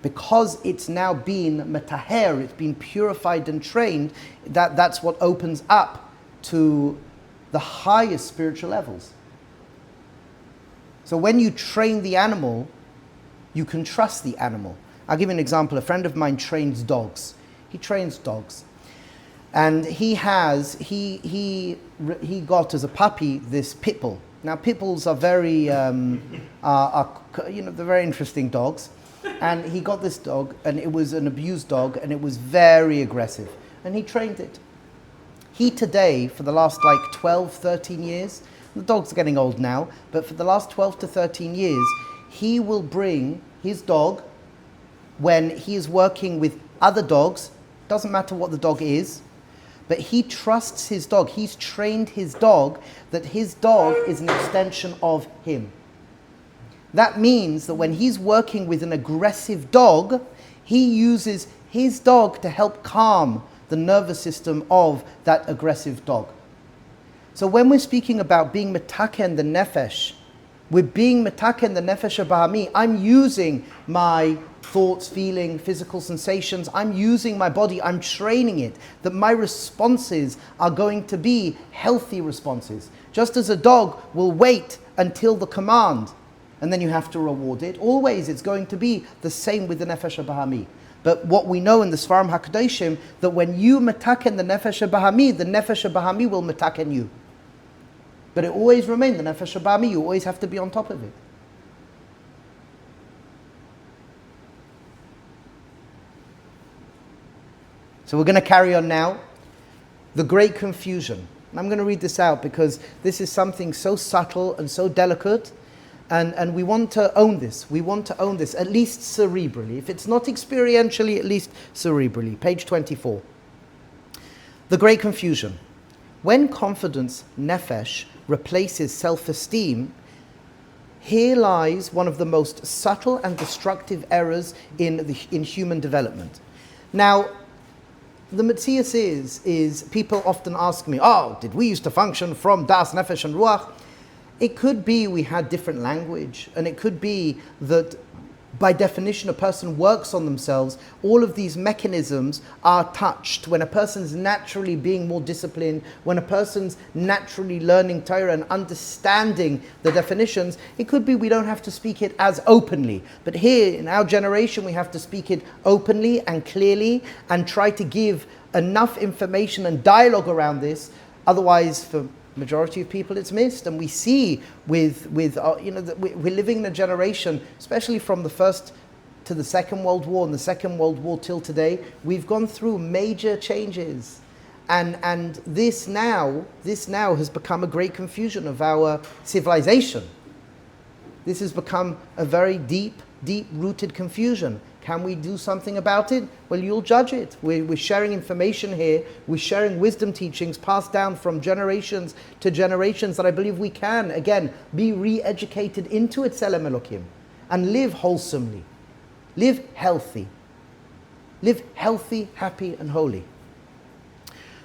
because it's now been metaher, it's been purified and trained, that's what opens up to the highest spiritual levels. So when you train the animal, you can trust the animal. I'll give you an example. A friend of mine trains dogs. He trains dogs. And he got as a puppy this pit bull. Now pit bulls are very, they're very interesting dogs. And he got this dog, and it was an abused dog, and it was very aggressive. And he trained it. he today, for the last like 12, 13 years, the dog's getting old now, but for the last 12 to 13 years, he will bring his dog when he is working with other dogs, doesn't matter what the dog is, but he trusts his dog. He's trained his dog that his dog is an extension of him. That means that when he's working with an aggressive dog, he uses his dog to help calm the nervous system of that aggressive dog. So when we're speaking about being metaken the nefesh, we're being metaken the nefesh bahami. I'm using my thoughts, feeling, physical sensations. I'm using my body. I'm training it that my responses are going to be healthy responses. Just as a dog will wait until the command, and then you have to reward it. Always, it's going to be the same with the nefesh bahami. But what we know in the Svarim HaKadoshim, that when you metaken the nefesh bahami will metaken you. But it always remains the nefesh bahami. You always have to be on top of it. So we're going to carry on now. The great confusion. And I'm going to read this out because this is something so subtle and so delicate. And we want to own this. We want to own this, at least cerebrally. If it's not experientially, at least cerebrally. Page 24. The great confusion. When confidence, nefesh, replaces self-esteem, here lies one of the most subtle and destructive errors in human development. Now, the metzius is people often ask me, did we used to function from das, nefesh, and ruach? It could be we had different language, and it could be that by definition a person works on themselves. All of these mechanisms are touched when a person's naturally being more disciplined, when a person's naturally learning Torah and understanding the definitions. It could be we don't have to speak it as openly, but here in our generation we have to speak it openly and clearly and try to give enough information and dialogue around this. Otherwise, for majority of people it's missed. And we see we're living in a generation, especially from the First to the Second World War and the Second World War till today, we've gone through major changes, and this now has become a great confusion of our civilization. This has become a very deep rooted confusion. Can we do something about it? Well, you'll judge it. We're sharing information here. We're sharing wisdom teachings passed down from generations to generations that I believe we can, again, be re-educated into Tzelem Elokim and live wholesomely. Live healthy. Live healthy, happy, and holy.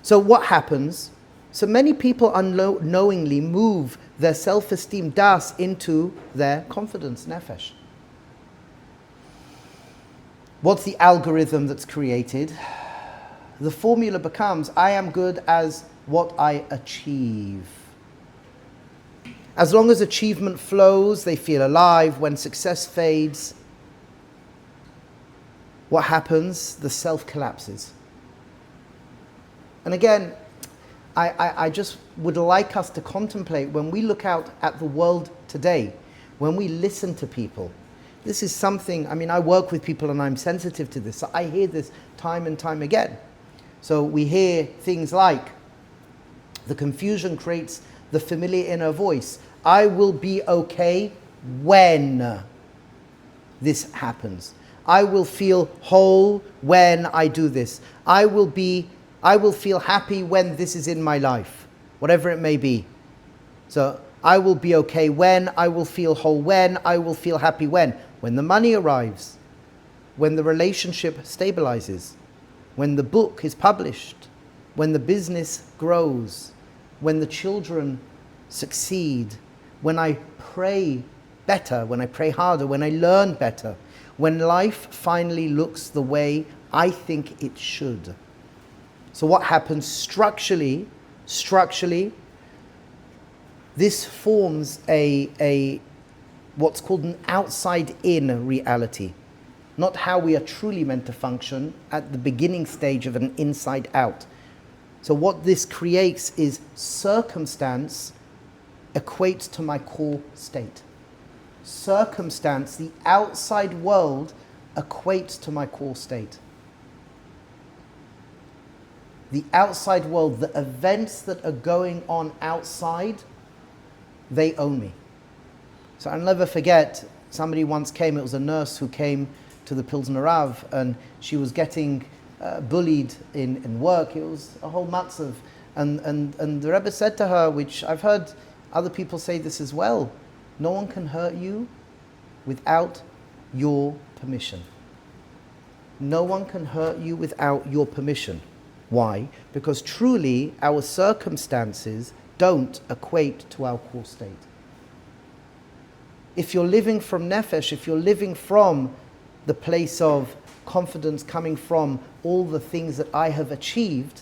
So what happens? So many people unknowingly move their self-esteem das into their confidence, nefesh. What's the algorithm that's created? The formula becomes, I am good as what I achieve. As long as achievement flows, they feel alive. When success fades, what happens? The self collapses. And again, I just would like us to contemplate, when we look out at the world today, when we listen to people. This is something, I work with people and I'm sensitive to this. So I hear this time and time again. So we hear things like, the confusion creates the familiar inner voice. I will be okay when this happens. I will feel whole when I do this. I will feel happy when this is in my life, whatever it may be. So I will be okay when, I will feel whole when, I will feel happy when the money arrives, when the relationship stabilizes, when the book is published, when the business grows, when the children succeed, when I pray better, when I pray harder, when I learn better, when life finally looks the way I think it should. So what happens structurally, this forms a what's called an outside-in reality, not how we are truly meant to function at the beginning stage of an inside-out. So what this creates is circumstance equates to my core state. Circumstance, the outside world, equates to my core state. the outside world, the events that are going on outside, they own me. So I'll never forget, somebody once came, it was a nurse who came to the Pilsner Rav, and she was getting bullied in work. It was a whole matzav. And the Rebbe said to her, which I've heard other people say this as well, no one can hurt you without your permission. No one can hurt you without your permission. Why? Because truly our circumstances don't equate to our core state. If you're living from Nefesh, if you're living from the place of confidence coming from all the things that I have achieved,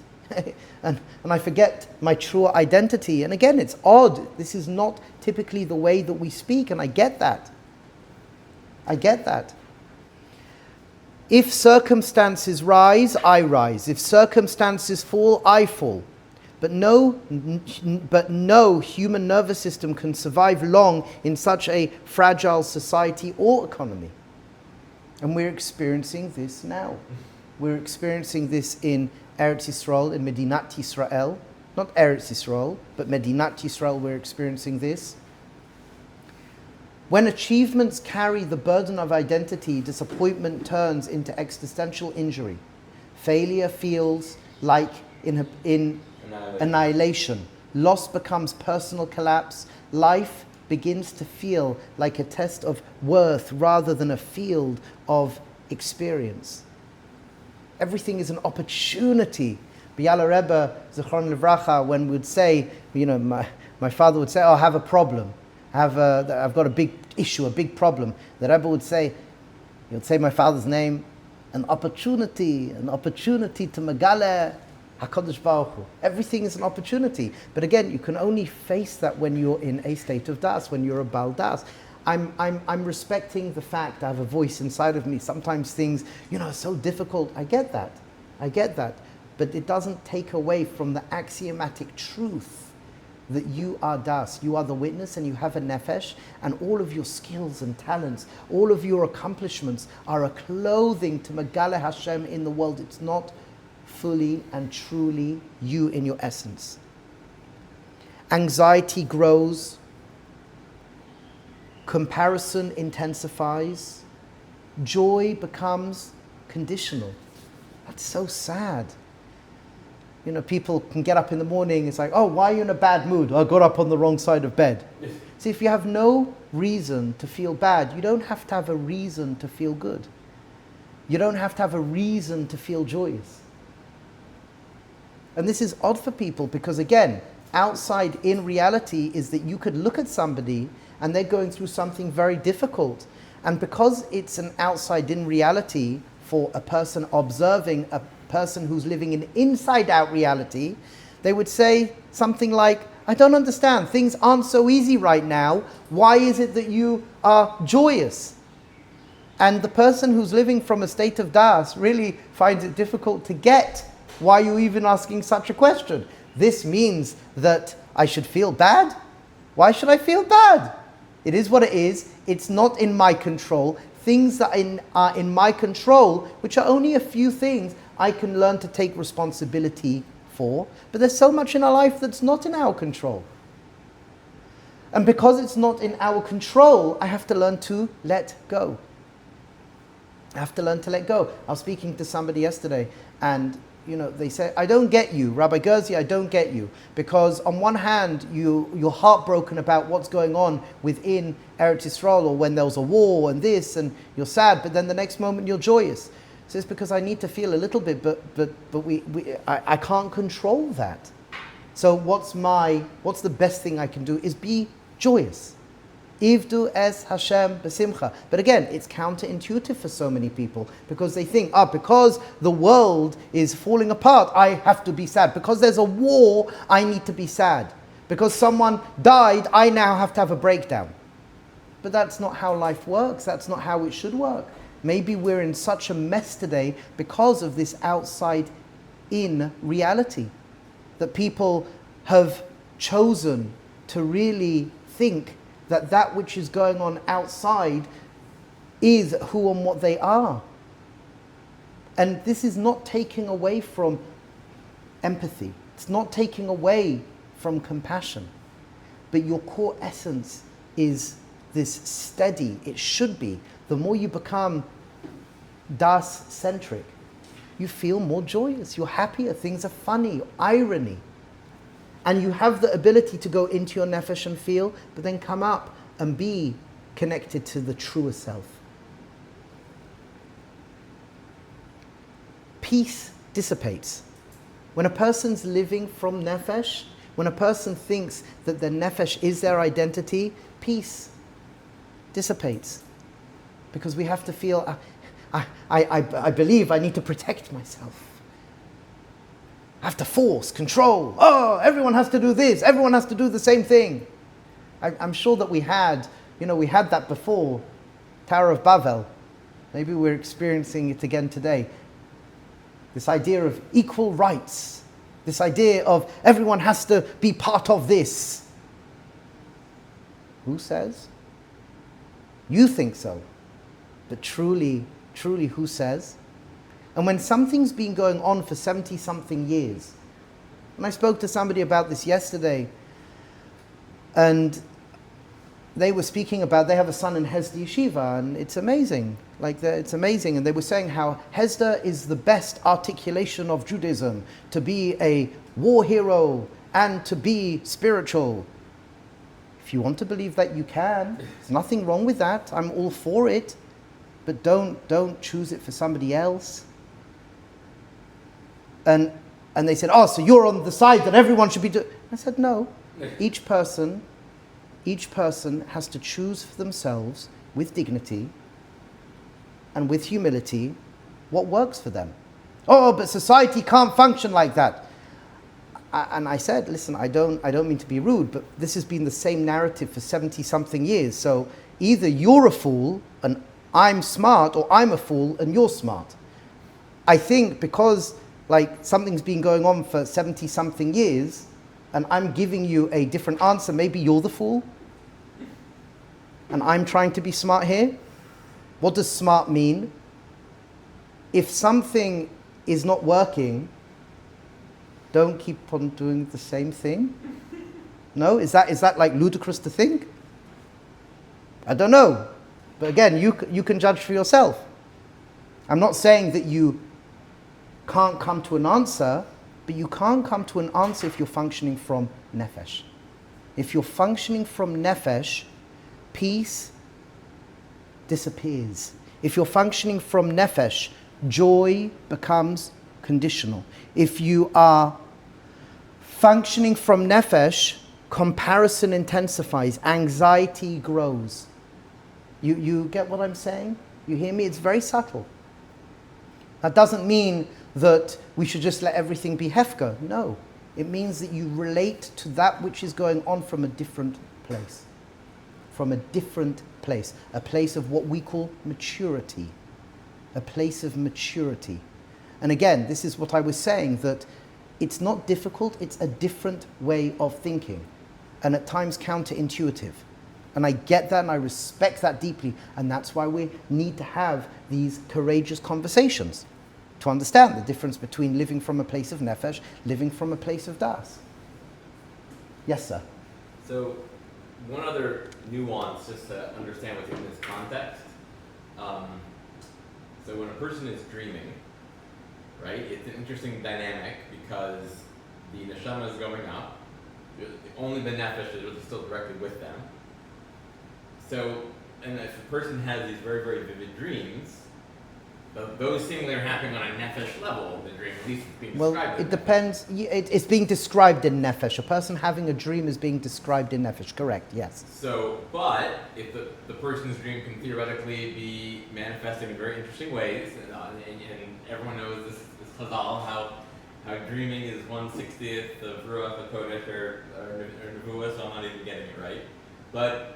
and I forget my true identity, and again, it's odd. This is not typically the way that we speak, and I get that. I get that. If circumstances rise, I rise. If circumstances fall, I fall. But no human nervous system can survive long in such a fragile society or economy. And we're experiencing this now. We're experiencing this in Eretz Yisrael, in Medinat Yisrael. Not Eretz Yisrael, but Medinat Yisrael, we're experiencing this. When achievements carry the burden of identity, disappointment turns into existential injury. Failure feels like annihilation. Loss becomes personal collapse. Life begins to feel like a test of worth rather than a field of experience. Everything is an opportunity. Biala Rebbe, Zichron Livracha, when we'd say, my father would say, I have a problem. I've got a big issue, a big problem. The Rebbe would say, he would say my father's name, an opportunity to megale HaKadosh Baruch Hu. Everything is an opportunity. But again, you can only face that when you're in a state of das, when you're a Baal das. I'm respecting the fact I have a voice inside of me. Sometimes things, are so difficult. I get that. But it doesn't take away from the axiomatic truth that you are das, you are the witness, and you have a nefesh, and all of your skills and talents, all of your accomplishments are a clothing to Megale Hashem in the world. It's not fully and truly you in your essence. Anxiety grows, comparison intensifies, joy becomes conditional. That's so sad. People can get up in the morning, it's like, oh, why are you in a bad mood? I got up on the wrong side of bed. See, if you have no reason to feel bad, you don't have to have a reason to feel good. You don't have to have a reason to feel joyous. And this is odd for people because, again, outside in reality is that you could look at somebody and they're going through something very difficult. And because it's an outside in reality for a person observing a person who's living in inside-out reality, they would say something like, I don't understand, things aren't so easy right now, why is it that you are joyous? And the person who's living from a state of das really finds it difficult to get why you're even asking such a question. This means that I should feel bad? Why should I feel bad? It is what it is, it's not in my control. Things that are in my control, which are only a few things, I can learn to take responsibility for. But there's so much in our life that's not in our control. And because it's not in our control, I have to learn to let go. I have to learn to let go. I was speaking to somebody yesterday, and they say, I don't get you, Rabbi Gerzi, I don't get you. Because on one hand, you're heartbroken about what's going on within Eretz Yisrael, or when there was a war and this, and you're sad, but then the next moment you're joyous. So it's because I need to feel a little bit, but I can't control that. So what's the best thing I can do is be joyous. Ivdu es Hashem besimcha. But again, it's counterintuitive for so many people because they think, because the world is falling apart, I have to be sad. Because there's a war, I need to be sad. Because someone died, I now have to have a breakdown. But that's not how life works. That's not how it should work. Maybe we're in such a mess today because of this outside-in reality that people have chosen to really think that which is going on outside is who and what they are. And this is not taking away from empathy. It's not taking away from compassion. But your core essence is this steady, it should be. The more you become das-centric, you feel more joyous, you're happier, things are funny, irony. And you have the ability to go into your nefesh and feel, but then come up and be connected to the truer self. Peace dissipates. When a person's living from nefesh, when a person thinks that the nefesh is their identity, peace dissipates. Because we have to feel, I believe I need to protect myself. I have to force, control. Oh, everyone has to do this. Everyone has to do the same thing. I'm sure that we had that before, Tower of Babel. Maybe we're experiencing it again today. This idea of equal rights. This idea of everyone has to be part of this. Who says? You think so. But truly, who says? And when something's been going on for 70-something years, and I spoke to somebody about this yesterday, and they were speaking about, they have a son in Hesder Yeshiva, and it's amazing. It's amazing. And they were saying how Hesder is the best articulation of Judaism, to be a war hero and to be spiritual. If you want to believe that, you can. There's nothing wrong with that. I'm all for it. But don't choose it for somebody else. And they said, oh, so you're on the side that everyone should be doing. I said, no. Each person has to choose for themselves with dignity and with humility what works for them. Oh, but society can't function like that. And I said, listen, I don't mean to be rude, but this has been the same narrative for 70-something years. So either you're a fool and I'm smart, or I'm a fool and you're smart. I think because something's been going on for 70-something years and I'm giving you a different answer, maybe you're the fool and I'm trying to be smart here. What does smart mean? If something is not working, don't keep on doing the same thing. No? Is that ludicrous to think? I don't know. But again, you can judge for yourself. I'm not saying that you can't come to an answer, but you can't come to an answer if you're functioning from nefesh. If you're functioning from nefesh, peace disappears. If you're functioning from nefesh, joy becomes conditional. If you are functioning from nefesh, comparison intensifies, anxiety grows. You get what I'm saying? You hear me? It's very subtle. That doesn't mean that we should just let everything be hefker. No. It means that you relate to that which is going on from a different place. From a different place. A place of what we call maturity. A place of maturity. And again, this is what I was saying, that it's not difficult, it's a different way of thinking. And at times counterintuitive. And I get that and I respect that deeply. And that's why we need to have these courageous conversations. To understand the difference between living from a place of nefesh, living from a place of das. Yes, sir. So, one other nuance, just to understand within this context. So when a person is dreaming, right, it's an interesting dynamic because the neshama is going up, only the nefesh is still directly with them. So, and if a person has these very, very vivid dreams, those seemingly are happening on a nefesh level, the dream, at least it's being described. Well, it depends. It's being described in nefesh. A person having a dream is being described in nefesh, correct, yes. So, but if the person's dream can theoretically be manifesting in very interesting ways, and everyone knows this chazal, how dreaming is 1/60th of Ruach HaKodesh or Nevuah, so I'm not even getting it right. But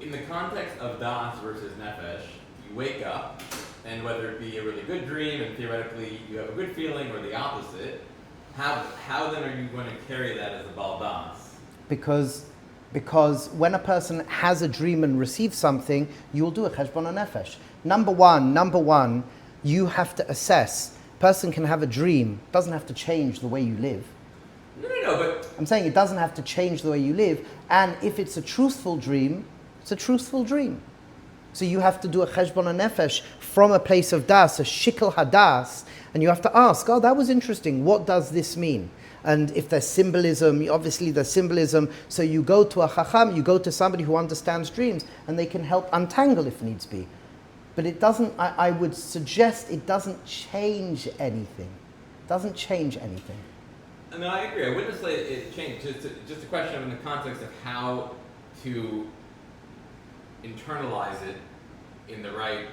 in the context of das versus nefesh, you wake up, and whether it be a really good dream and theoretically you have a good feeling or the opposite, how then are you going to carry that as a baldas? Because when a person has a dream and receives something, you'll do a cheshbon nefesh. Number one, you have to assess, person can have a dream. It doesn't have to change the way you live. No, but I'm saying it doesn't have to change the way you live. And if it's a truthful dream, it's a truthful dream. So you have to do a cheshbon nefesh from a place of das, a shikl hadas, and you have to ask, oh, that was interesting. What does this mean? And if there's symbolism, obviously there's symbolism. So you go to a chacham, you go to somebody who understands dreams, and they can help untangle if needs be. But it doesn't, I would suggest it doesn't change anything. It doesn't change anything. No, I agree. I wouldn't say it changed. Just a question in the context of how to internalize it in the right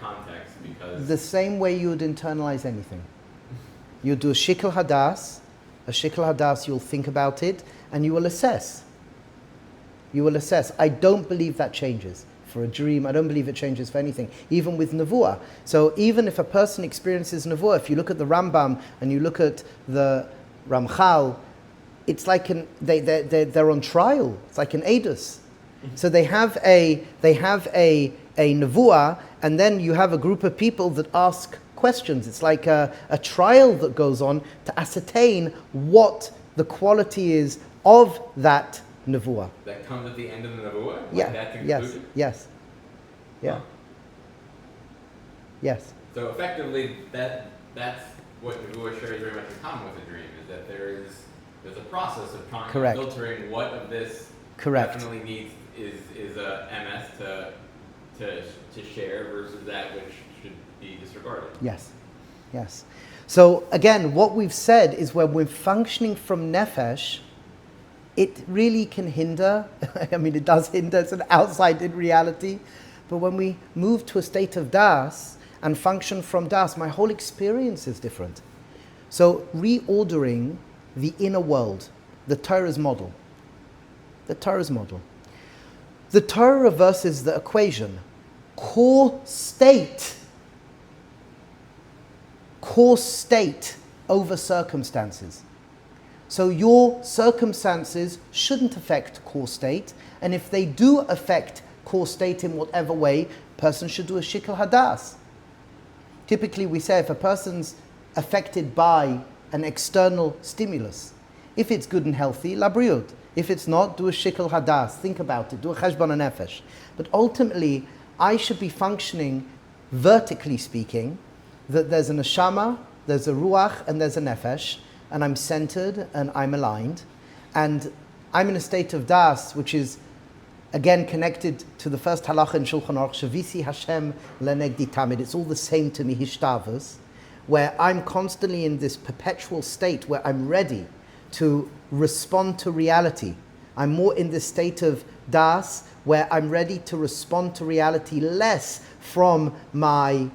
context, because the same way you would internalize anything. You do a shikl hadas, you'll think about it, and you will assess. You will assess. I don't believe that changes. For a dream, I don't believe it changes for anything, even with nevuah. So even if a person experiences nevuah, if you look at the Rambam and you look at the Ramchal, it's like they're on trial. It's like an edus. So they have a nevuah, and then you have a group of people that ask questions. It's like a trial that goes on to ascertain what the quality is of that nevuah. That comes at the end of the nevuah? Yeah. That Yes. Yeah. Huh. Yes. So effectively, that's what nevuah shares very much in common with a dream, is that there's a process of trying Correct. to filtering what of this Correct. definitely needs is a MS to share versus that which should be disregarded. Yes. Yes. So again, what we've said is when we're functioning from nefesh, it really can hinder. I mean, it does hinder. It's an outside-in reality. But when we move to a state of das and function from das, my whole experience is different. So reordering the inner world, the Torah's model. The Torah's model. The Torah reverses the equation. Core state over circumstances. So your circumstances shouldn't affect core state, and if they do affect core state in whatever way, a person should do a shikl hadas. Typically we say if a person's affected by an external stimulus, if it's good and healthy, labriut. If it's not, do a shikl hadas, think about it, do a cheshbon nefesh. But ultimately, I should be functioning, vertically speaking, that there's a neshama, there's a ruach, and there's a nefesh, and I'm centered and I'm aligned, and I'm in a state of das, which is again connected to the first halacha in Shulchan Aruch, Shavisi Hashem lenegdi tamid. It's all the same to me, hishtavus, where I'm constantly in this perpetual state where I'm ready to respond to reality. I'm more in this state of das, where I'm ready to respond to reality less from my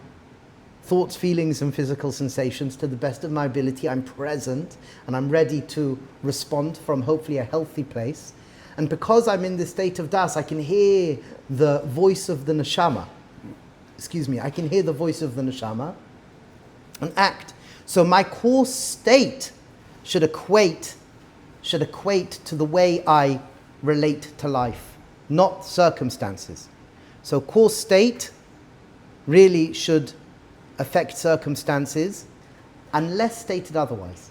thoughts, feelings, and physical sensations. To the best of my ability, I'm present and I'm ready to respond from hopefully a healthy place. And because I'm in this state of das, I can hear the voice of the neshama. I can hear the voice of the neshama and act. So my core state should equate to the way I relate to life, not circumstances. So core state really should affect circumstances unless stated otherwise.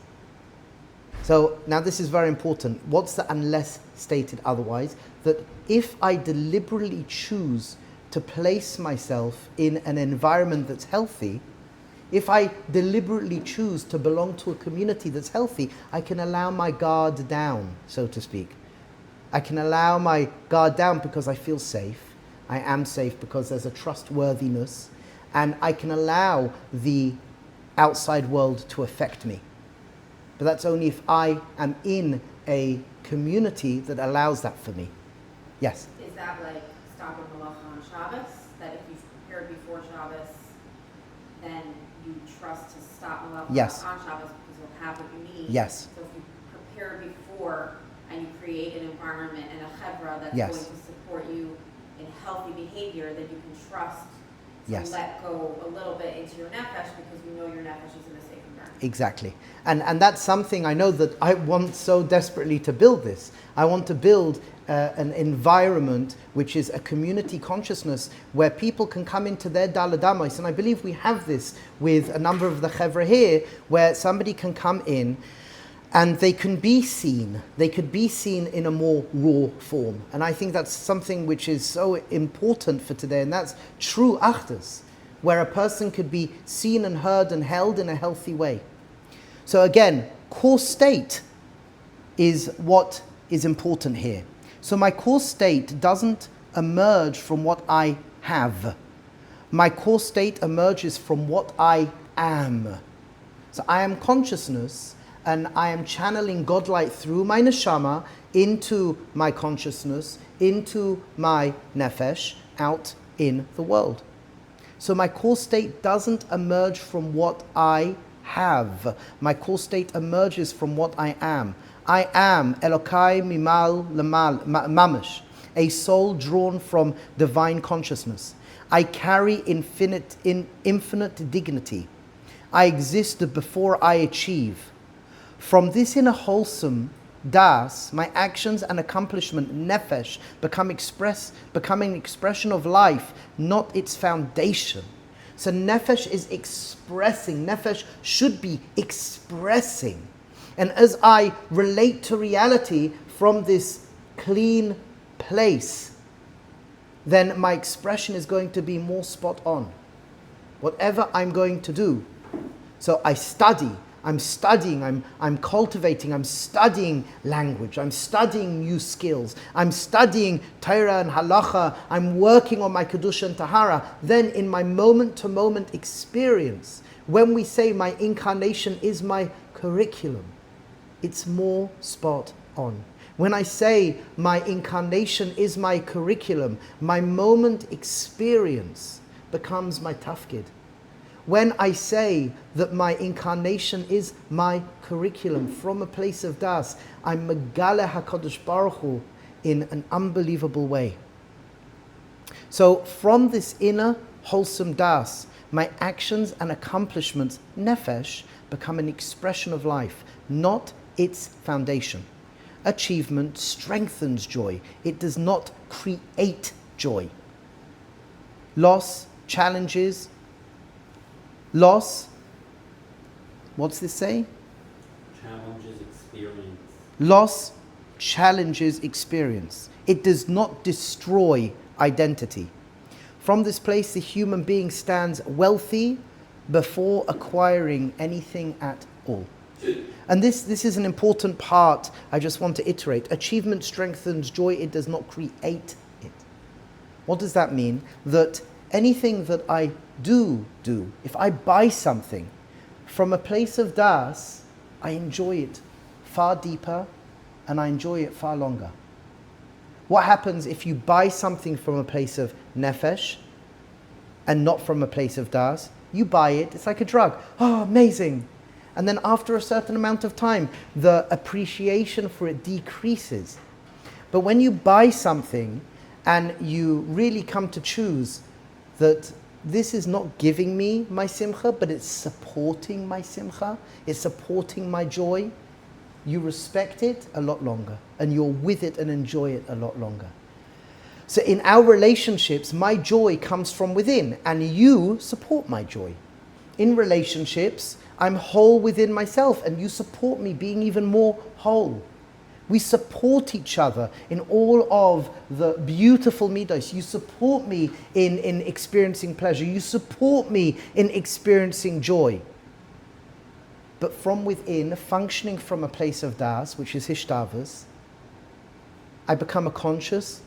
So now this is very important. What's the unless stated otherwise? That if I deliberately choose to place myself in an environment that's healthy, if I deliberately choose to belong to a community that's healthy, I can allow my guard down, so to speak. I can allow my guard down because I feel safe. I am safe because there's a trustworthiness, and I can allow the outside world to affect me. But that's only if I am in a community that allows that for me. Yes? Is that like stopping malacha on Shabbos? That if you've prepared before Shabbos, then you trust to stop malacha Yes. on Shabbos because you'll have what you need? Yes. So if you prepare before and you create an environment and a chevra that's Yes. going to support you in healthy behavior, then you can trust Yes. let go a little bit into your nefesh because you know your nefesh is in a safe environment. Exactly. And that's something I know that I want so desperately to build this. I want to build an environment which is a community consciousness where people can come into their daladamos. And I believe we have this with a number of the chevra here, where somebody can come in and they can be seen. They could be seen in a more raw form. And I think that's something which is so important for today. And that's true achdus, where a person could be seen and heard and held in a healthy way. So again, core state is what is important here. So my core state doesn't emerge from what I have. My core state emerges from what I am. So I am consciousness, and I am channeling Godlight through my neshama into my consciousness, into my nefesh, out in the world. So my core state doesn't emerge from what I have. My core state emerges from what I am. I am Elokai Mimal Lamal Mamish, a soul drawn from divine consciousness. I carry infinite dignity. I exist before I achieve. From this inner wholesome das, my actions and accomplishment, nefesh, becoming an expression of life, not its foundation. So nefesh is expressing. Nefesh should be expressing. And as I relate to reality from this clean place, then my expression is going to be more spot on. Whatever I'm going to do. So I study. I'm studying, I'm cultivating, I'm studying language, I'm studying new skills, I'm studying Torah and Halacha, I'm working on my Kedusha and Tahara. Then in my moment-to-moment experience, when we say my incarnation is my curriculum, it's more spot on. When I say my incarnation is my curriculum, my moment experience becomes my tafkid. When I say that my incarnation is my curriculum from a place of das, I'm megale HaKadosh Baruch Hu in an unbelievable way. So from this inner wholesome das, my actions and accomplishments, nefesh, become an expression of life, not its foundation. Achievement strengthens joy. It does not create joy. Loss, challenges, loss, what's this say? Challenges experience. Loss challenges experience. It does not destroy identity. From this place, the human being stands wealthy before acquiring anything at all. And this is an important part I just want to iterate. Achievement strengthens joy, it does not create it. What does that mean? That anything that I do, if I buy something from a place of das, I enjoy it far deeper and I enjoy it far longer. What happens if you buy something from a place of nefesh and not from a place of das? You buy it, it's like a drug. Oh, amazing. And then after a certain amount of time, the appreciation for it decreases. But when you buy something and you really come to choose that this is not giving me my simcha, but it's supporting my simcha, it's supporting my joy, you respect it a lot longer, and you're with it and enjoy it a lot longer. So in our relationships, my joy comes from within, and you support my joy. In relationships, I'm whole within myself, and you support me being even more whole. We support each other in all of the beautiful middot. You support me in experiencing pleasure. You support me in experiencing joy. But from within, functioning from a place of das, which is hishtavus, I become a conscious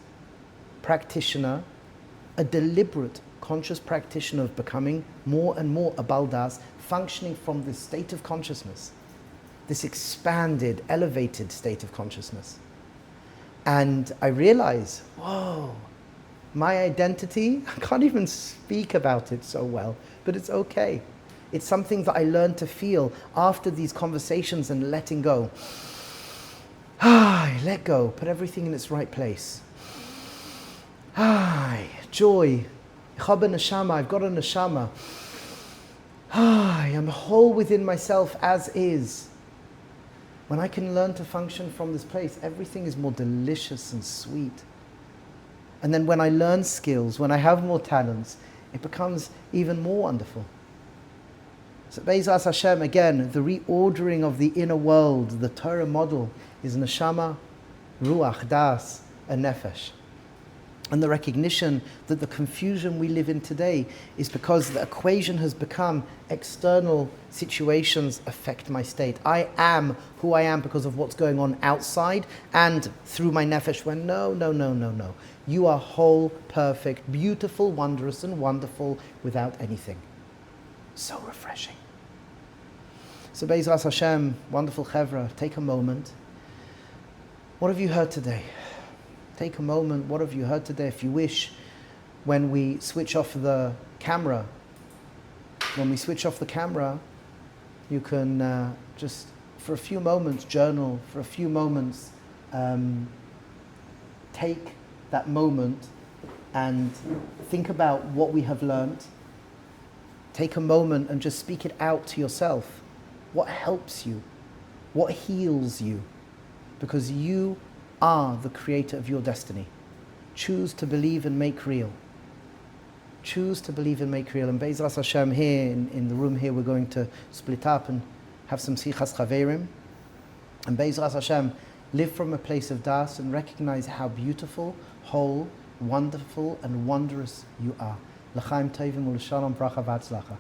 practitioner, a deliberate conscious practitioner of becoming more and more a baldas, functioning from this state of consciousness. This expanded, elevated state of consciousness. And I realize, whoa, my identity, I can't even speak about it so well, but it's okay. It's something that I learned to feel after these conversations and letting go. I let go, put everything in its right place. Joy, Ich habe a neshama, I've got a neshama. I am whole within myself as is. When I can learn to function from this place, everything is more delicious and sweet. And then when I learn skills, when I have more talents, it becomes even more wonderful. So Be'ezras Hashem, again, the reordering of the inner world, the Torah model, is neshama, ruach, das, and nefesh. And the recognition that the confusion we live in today is because the equation has become external situations affect my state. I am who I am because of what's going on outside and through my nefesh, when no. You are whole, perfect, beautiful, wondrous, and wonderful without anything. So refreshing. So Be'ezras Hashem, wonderful chevra, take a moment. What have you heard today? Take a moment, what have you heard today? If you wish, when we switch off the camera, you can just, for a few moments, journal, for a few moments, take that moment and think about what we have learned. Take a moment and just speak it out to yourself. What helps you? What heals you? Because you are the creator of your destiny. Choose to believe and make real. Choose to believe and make real. And Be'ezras Hashem, here in the room here, we're going to split up and have some sichas chaverim. And Be'ezras Hashem, live from a place of das and recognize how beautiful, whole, wonderful, and wonderous you are. L'chaim tovim u'l'shalom bracha v'atzlacha.